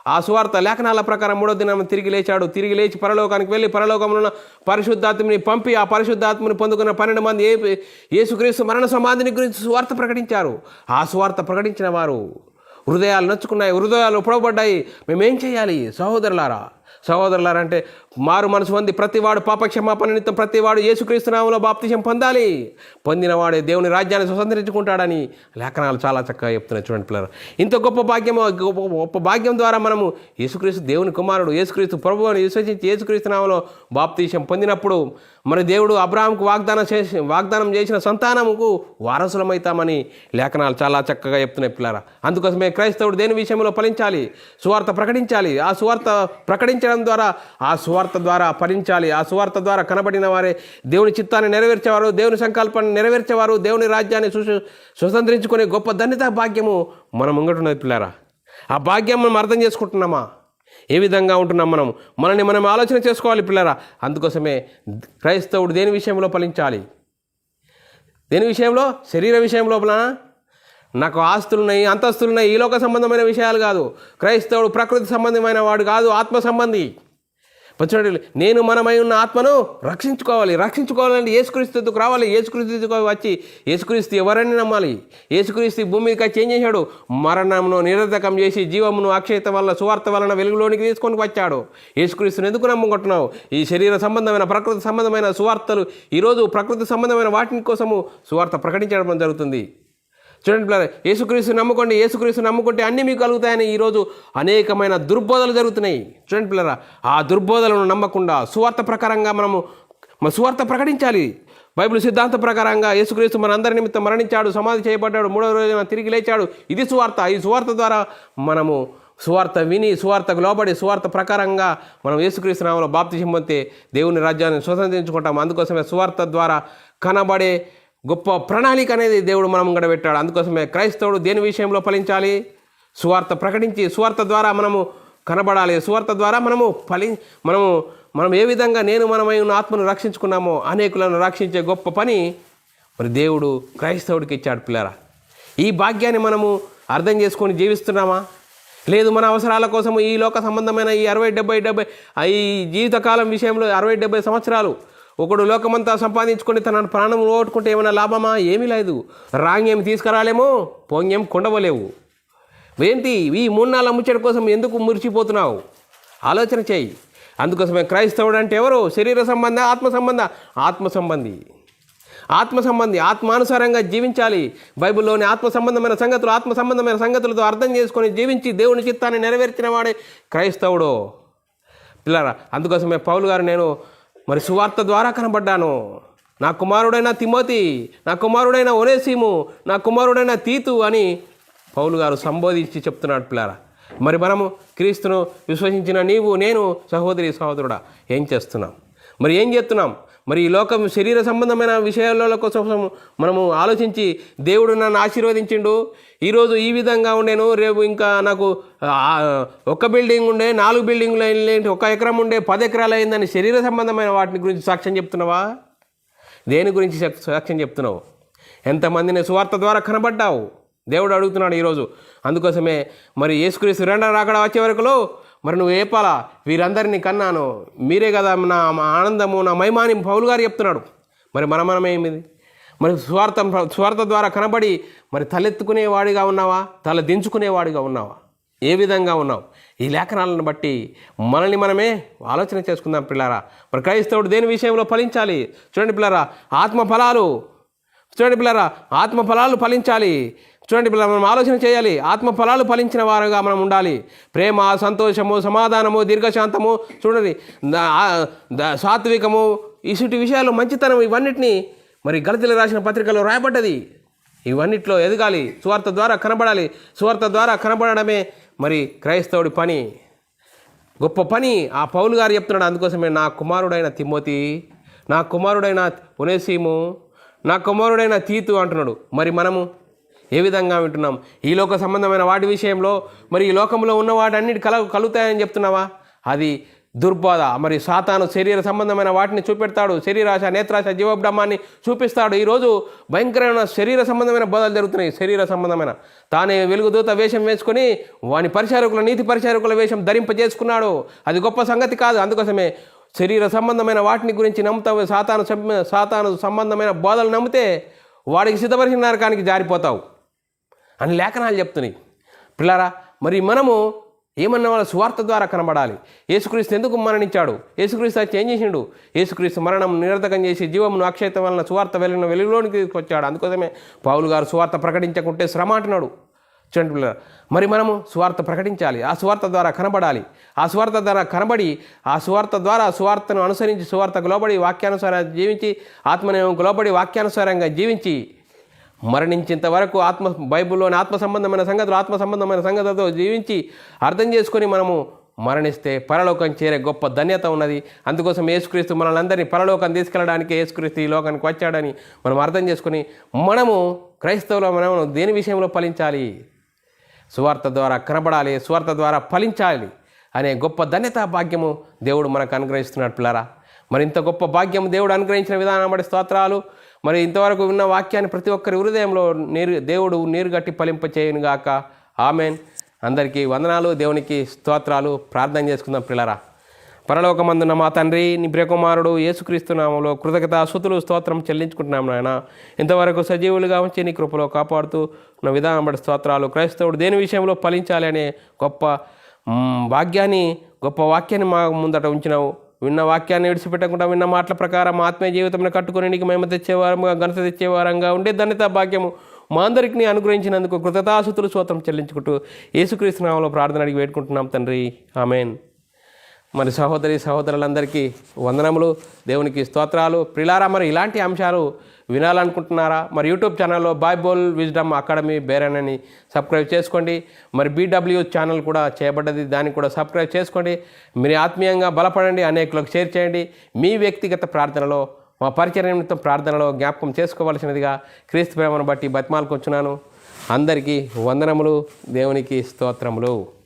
ఆ సువార్త లేఖనాల ప్రకారం 3వ దినం తిరిగి లేచాడు. తిరిగి లేచి పరలోకానికి వెళ్ళి పరలోకంలో పరిశుద్ధాత్మని పంపి ఆ పరిశుద్ధాత్మని పొందుకున్న 12 మంది యేసుక్రీస్తు మరణ సమాధిని గురించి సువార్త ప్రకటించారు. ఆ సువార్త ప్రకటించిన వారు హృదయాలు నొచ్చుకున్నాయి, హృదయాలు పొడవబడ్డాయి. మేమేం చేయాలి సహోదరులారా అంటే మారు మనసు పొంది ప్రతివాడు పాపక్షమాపణ నిమిత్తం ప్రతివాడు యేసుక్రీస్తు నామములో బాప్తిసం పొందాలి. పొందినవాడే దేవుని రాజ్యాన్ని స్వతంత్రించుకుంటాడని లేఖనాలు చాలా చక్కగా చెప్తున్నాయి. చూడండి పిల్లలు, ఇంత గొప్ప భాగ్యం ద్వారా మనము యేసుక్రీస్తు దేవుని కుమారుడు, యేసుక్రీస్తు ప్రభు అని విశ్వసించి యేసుక్రీస్తు నామములో బాప్తిసం పొందినప్పుడు మరి దేవుడు అబ్రహాంకు వాగ్దానం చేసిన సంతానముకు వారసులమవుతామని లేఖనాలు చాలా చక్కగా చెప్తున్నాయి పిల్లరా. అందుకోసమే క్రైస్తవుడు దేని విషయంలో ఫలించాలి? సువార్త ప్రకటించాలి. ఆ సువార్త ప్రకటించడం ద్వారా ఆ సువార్త ద్వారా ఫలించాలి. ఆ సువార్త ద్వారా కనబడిన వారే దేవుని చిత్తాన్ని నెరవేర్చేవారు, దేవుని సంకల్పాన్ని నెరవేర్చేవారు, దేవుని రాజ్యాన్ని స్వతంత్రించుకునే గొప్ప ధన్యత భాగ్యము మనం ముంగటున్నది పిల్లారా. ఆ భాగ్యం మనం అర్థం చేసుకుంటున్నామా? ఏ విధంగా ఉంటున్నాం మనల్ని మనం ఆలోచన చేసుకోవాలి పిల్లరా. అందుకోసమే క్రైస్తవుడు దేని విషయంలో ఫలించాలి? దేని విషయంలో? శరీర విషయం లోపల నాకు ఆస్తులున్నాయి, అంతస్తులున్నాయి, ఈ లోక సంబంధమైన విషయాలు కాదు. క్రైస్తవుడు ప్రకృతి సంబంధమైన వాడు కాదు, ఆత్మ సంబంధి. చూడండి, నేను మనమై ఉన్న ఆత్మను రక్షించుకోవాలంటే యేసుక్రీస్తుకు రావాలి. యేసుక్రీస్తుకు వచ్చి యేసుక్రీస్తు ఎవరని నమ్మాలి? యేసుక్రీస్తు భూమి మీదకి చేంజ్ చేశాడు. మరణంను నిరర్ధకం చేసి జీవమును అక్షయత వల్ల సువార్త వలన వెలుగులోనికి తీసుకొని వచ్చాడు. యేసుక్రీస్తుని ఎందుకు నమ్ముకుంటున్నావు? ఈ శరీర సంబంధమైన ప్రకృతి సంబంధమైన సువార్తలు ఈరోజు ప్రకృతి సంబంధమైన వాటి కోసము సువార్త ప్రకటించడం జరుగుతుంది. చూడండి పిల్లలు, యేసుక్రీస్తు నమ్ముకుంటే అన్నీ మీకు కలుగుతాయని ఈరోజు అనేకమైన దుర్బోధలు జరుగుతున్నాయి. చూడండి పిల్లరా, ఆ దుర్బోధలను నమ్మకుండా సువార్త ప్రకారంగా మనము సువార్త ప్రకటించాలి. బైబిల్ సిద్ధాంత ప్రకారంగా యేసుక్రీస్తు మన అందరి నిమిత్తం మరణించాడు, సమాధి చేయబడ్డాడు, 3వ రోజున తిరిగి లేచాడు. ఇది సువార్త. ఈ సువార్త ద్వారా మనము సువార్త విని, సువార్తకు లోబడి, సువార్త ప్రకారంగా మనం యేసుక్రీస్తు నామములో బాప్తిసం పొందితే దేవుని రాజ్యాన్ని స్వతంత్రించుకుంటాం. అందుకోసమే సువార్త ద్వారా కనబడే గొప్ప ప్రణాళిక అనేది దేవుడు మనం గడబెట్టాడు. అందుకోసమే క్రైస్తవుడు దేని విషయంలో ఫలించాలి? సువార్త ప్రకటించి సువార్త ద్వారా మనము కనబడాలి. సువార్త ద్వారా మనం ఏ విధంగా మనమై ఉన్న ఆత్మను రక్షించుకున్నామో అనేకులను రక్షించే గొప్ప పని మరి దేవుడు క్రైస్తవుడికి ఇచ్చాడు పిల్లరా. ఈ భాగ్యాన్ని మనము అర్థం చేసుకొని జీవిస్తున్నామా? లేదు, మన అవసరాల కోసం ఈ లోక సంబంధమైన ఈ 60-70 ఈ జీవితకాలం విషయంలో 60-70 సంవత్సరాలు ఒకడు లోకమంతా సంపాదించుకొని తన ప్రాణం ఓటుకుంటే ఏమైనా లాభమా? ఏమీ లేదు. రాంగ్యం తీసుకురాలేమో, పోంగ్యం కొండవలేవు. ఏంటి ఈ 3-4 ముచ్చట కోసం ఎందుకు మురిచిపోతున్నావు? ఆలోచన చేయి. అందుకోసమే క్రైస్తవుడు అంటే ఎవరు? శరీర సంబంధ, ఆత్మ సంబంధి, ఆత్మానుసారంగా జీవించాలి. బైబిల్లోని ఆత్మ సంబంధమైన సంగతులతో అర్థం చేసుకొని జీవించి దేవుని చిత్తాన్ని నెరవేర్చిన వాడే క్రైస్తవుడు పిల్లరా. అందుకోసమే పౌలు గారు, నేను మరి సువార్త ద్వారా కనబడ్డాను. నా కుమారుడైన తిమోతి, నా కుమారుడైన ఒనేసిము, నా కుమారుడైన తీతు అని పౌలు గారు సంబోధించి చెప్తున్నాడు పిల్లారా. మరి మనము క్రీస్తును విశ్వసించిన నీవు, నేను, సహోదరుడా ఏం చేస్తున్నాం? మరి ఏం చేస్తున్నాం? మరి ఈ లోకం శరీర సంబంధమైన విషయాల కోసం మనము ఆలోచించి దేవుడు నన్ను ఆశీర్వదించిండు, ఈరోజు ఈ విధంగా ఉండేను, రేపు ఇంకా నాకు 1 బిల్డింగ్ ఉండే 4 బిల్డింగ్లు ఏంటి, 1 ఎకరం ఉండే 10 ఎకరాలు అయిందని శరీర సంబంధమైన వాటిని గురించి సాక్ష్యం చెప్తున్నావా? దేని గురించి సాక్ష్యం చెప్తున్నావు? ఎంతమందిని సువార్త ద్వారా కనబడ్డావు? దేవుడు అడుగుతున్నాడు ఈరోజు. అందుకోసమే మరి యేసుక్రీస్తు రెండవ రాకడ వచ్చే వరకులో మరి నువ్వు ఏపాలా? వీరందరినీ కన్నాను, మీరే కదా నా ఆనందము, నా మహిమాని పౌలు గారు చెప్తున్నాడు. మరి మనమేమిది? మరి స్వార్థ ద్వారా కనబడి మరి తలెత్తుకునేవాడిగా ఉన్నావా? తల దించుకునేవాడిగా ఉన్నావా? ఏ విధంగా ఉన్నావు? ఈ లేఖనాలను బట్టి మనల్ని మనమే ఆలోచన చేసుకుందాం పిల్లారా. మరి క్రైస్తవుడు దేని విషయంలో ఫలించాలి? చూడండి పిల్లారా, ఆత్మ ఫలాలు ఫలించాలి. చూడండి పిల్లలు, మనం ఆలోచన చేయాలి. ఆత్మ ఫలాలు ఫలించిన వారుగా మనం ఉండాలి. ప్రేమ, సంతోషము, సమాధానము, దీర్ఘశాంతము, చూడండి సాత్వికము, ఇసుటి విషయాలు, మంచితనం, ఇవన్నిటినీ మరి గలతీయులకు రాసిన పత్రికలో రాయబడ్డది. ఇవన్నిట్లో ఎదగాలి, సువార్త ద్వారా కనబడాలి. సువార్త ద్వారా కనబడడమే మరి క్రైస్తవుడి పని, గొప్ప పని. ఆ పౌలు గారు చెప్తున్నాడు. అందుకోసమే నా కుమారుడైన తిమోతి, నా కుమారుడైన ఒనేసిము, నా కుమారుడైన తీతు అంటున్నాడు. మరి మనము ఏ విధంగా వింటున్నాం? ఈ లోక సంబంధమైన వాటి విషయంలో మరి ఈ లోకంలో ఉన్న వాటన్నిటి కలుగుతాయని చెప్తున్నావా? అది దుర్బోధ. మరి సాతాను శరీర సంబంధమైన వాటిని చూపెడతాడు. శరీరాశ, నేత్రాశ, జీవబ్రహ్మాన్ని చూపిస్తాడు. ఈరోజు భయంకరమైన శరీర సంబంధమైన బోధలు జరుగుతున్నాయి. శరీర సంబంధమైన తానే వెలుగుదూత వేషం వేసుకొని వాని నీతి పరిచారకుల వేషం ధరింపజేసుకున్నాడు. అది గొప్ప సంగతి కాదు. అందుకోసమే శరీర సంబంధమైన వాటిని గురించి నమ్ముతావు, సాతాను సంబంధమైన బోధలు నమ్మితే వాడికి సిద్ధపరిచిన నరకానికి జారిపోతావు అని లేఖనాలు చెప్తున్నాయి పిల్లారా. మరి మనము ఏమన్నా వాళ్ళ సువార్త ద్వారా కనబడాలి. యేసుక్రీస్తు ఎందుకు మరణించాడు? యేసుక్రీస్తు ఏం చేసిండు? యేసుక్రీస్తు మరణం నిరర్ధకం చేసి జీవమును అక్షయత వలన సువార్త వెలుగులోనికి తీసుకొచ్చాడు. అందుకోసమే పౌలు గారు సువార్త ప్రకటించకుంటే శ్రమ అంటున్నాడు. చూడండి పిల్లలు, మరి మనము సువార్త ప్రకటించాలి. ఆ సువార్త ద్వారా కనబడాలి. ఆ సువార్త ద్వారా కనబడి ఆ సువార్త ద్వారా సువార్తను అనుసరించి సువార్తకు లోబడి వాక్యానుసారంగా జీవించి, ఆత్మనియమంకు లోబడి వాక్యానుసారంగా జీవించి మరణించేంత వరకు బైబిల్లోని ఆత్మ సంబంధమైన సంగతులతో జీవించి అర్థం చేసుకొని మనము మరణిస్తే పరలోకం చేరే గొప్ప ధన్యత ఉన్నది. అందుకోసం యేసుక్రీస్తు మనల్ని అందరినీ పరలోకం తీసుకెళ్ళడానికి యేసుక్రీస్తు ఈ లోకానికి వచ్చాడని మనం అర్థం చేసుకుని మనము క్రైస్తవులు మనం దేని విషయంలో ఫలించాలి? సువార్త ద్వారా కనబడాలి, సువార్త ద్వారా ఫలించాలి అనే గొప్ప ధన్యత భాగ్యము దేవుడు మనకు అనుగ్రహిస్తున్నాడు పిల్లరా. మరి ఇంత గొప్ప భాగ్యం దేవుడు అనుగ్రహించిన విధానం బట్టి స్తోత్రాలు. మరి ఇంతవరకు విన్న వాక్యాన్ని ప్రతి ఒక్కరి హృదయంలో దేవుడు నీరుగట్టి ఫలింపచేయును గాక. ఆమెన్. అందరికీ వందనాలు, దేవునికి స్తోత్రాలు. ప్రార్థన చేసుకుందాం పిల్లరా. పరలోకమందున్న మా తండ్రి, నీ ప్రియకుమారుడు యేసుక్రీస్తు నామములో కృతజ్ఞతాస్తుతులు స్తోత్రం చెల్లించుకుంటున్నాం నాయన. ఇంతవరకు సజీవులుగా ఉంచి నీ కృపలో కాపాడుతూ ఉన్న విధానం బట్టి స్తోత్రాలు. క్రైస్తవుడు దేని విషయంలో ఫలించాలి అనే గొప్ప గొప్ప వాక్యాన్ని మా ముందట ఉంచినావు. విన్న వాక్యాన్ని విడిచిపెట్టకుండా విన్న మాటల ప్రకారం ఆత్మీయ జీవితంలో కట్టుకుని నీకు మహిమ తెచ్చేవారంగా, ఘనత తెచ్చేవారంగా ఉండే ధన్యత భాగ్యము మా అందరికీ నీ అనుగ్రహించినందుకు కృతజ్ఞతాస్తుతులు స్తోత్రం చెల్లించుకుంటూ యేసుక్రీస్తు నామములో ప్రార్థన అడిగి వేడుకుంటున్నాం తండ్రి. ఆమెన్. మరి సహోదరులందరికీ వందనములు, దేవునికి స్తోత్రాలు. ప్రిలారా, మరి ఇలాంటి అంశాలు వినాలనుకుంటున్నారా? మరి యూట్యూబ్ ఛానల్లో బైబుల్ విజ్డమ్ అకాడమీ బేరన్ అని సబ్స్క్రైబ్ చేసుకోండి. మరి BW ఛానల్ కూడా చేయబడ్డది, దాన్ని కూడా సబ్స్క్రైబ్ చేసుకోండి. మీరు ఆత్మీయంగా బలపడండి, అనేకులకు షేర్ చేయండి. మీ వ్యక్తిగత ప్రార్థనలో, మా పరిచర్య నిమిత్తం ప్రార్థనలో జ్ఞాపకం చేసుకోవాల్సినదిగా క్రీస్తు ప్రేమను బట్టి బతిమాలుకొచ్చున్నాను. అందరికీ వందనములు, దేవునికి స్తోత్రములు.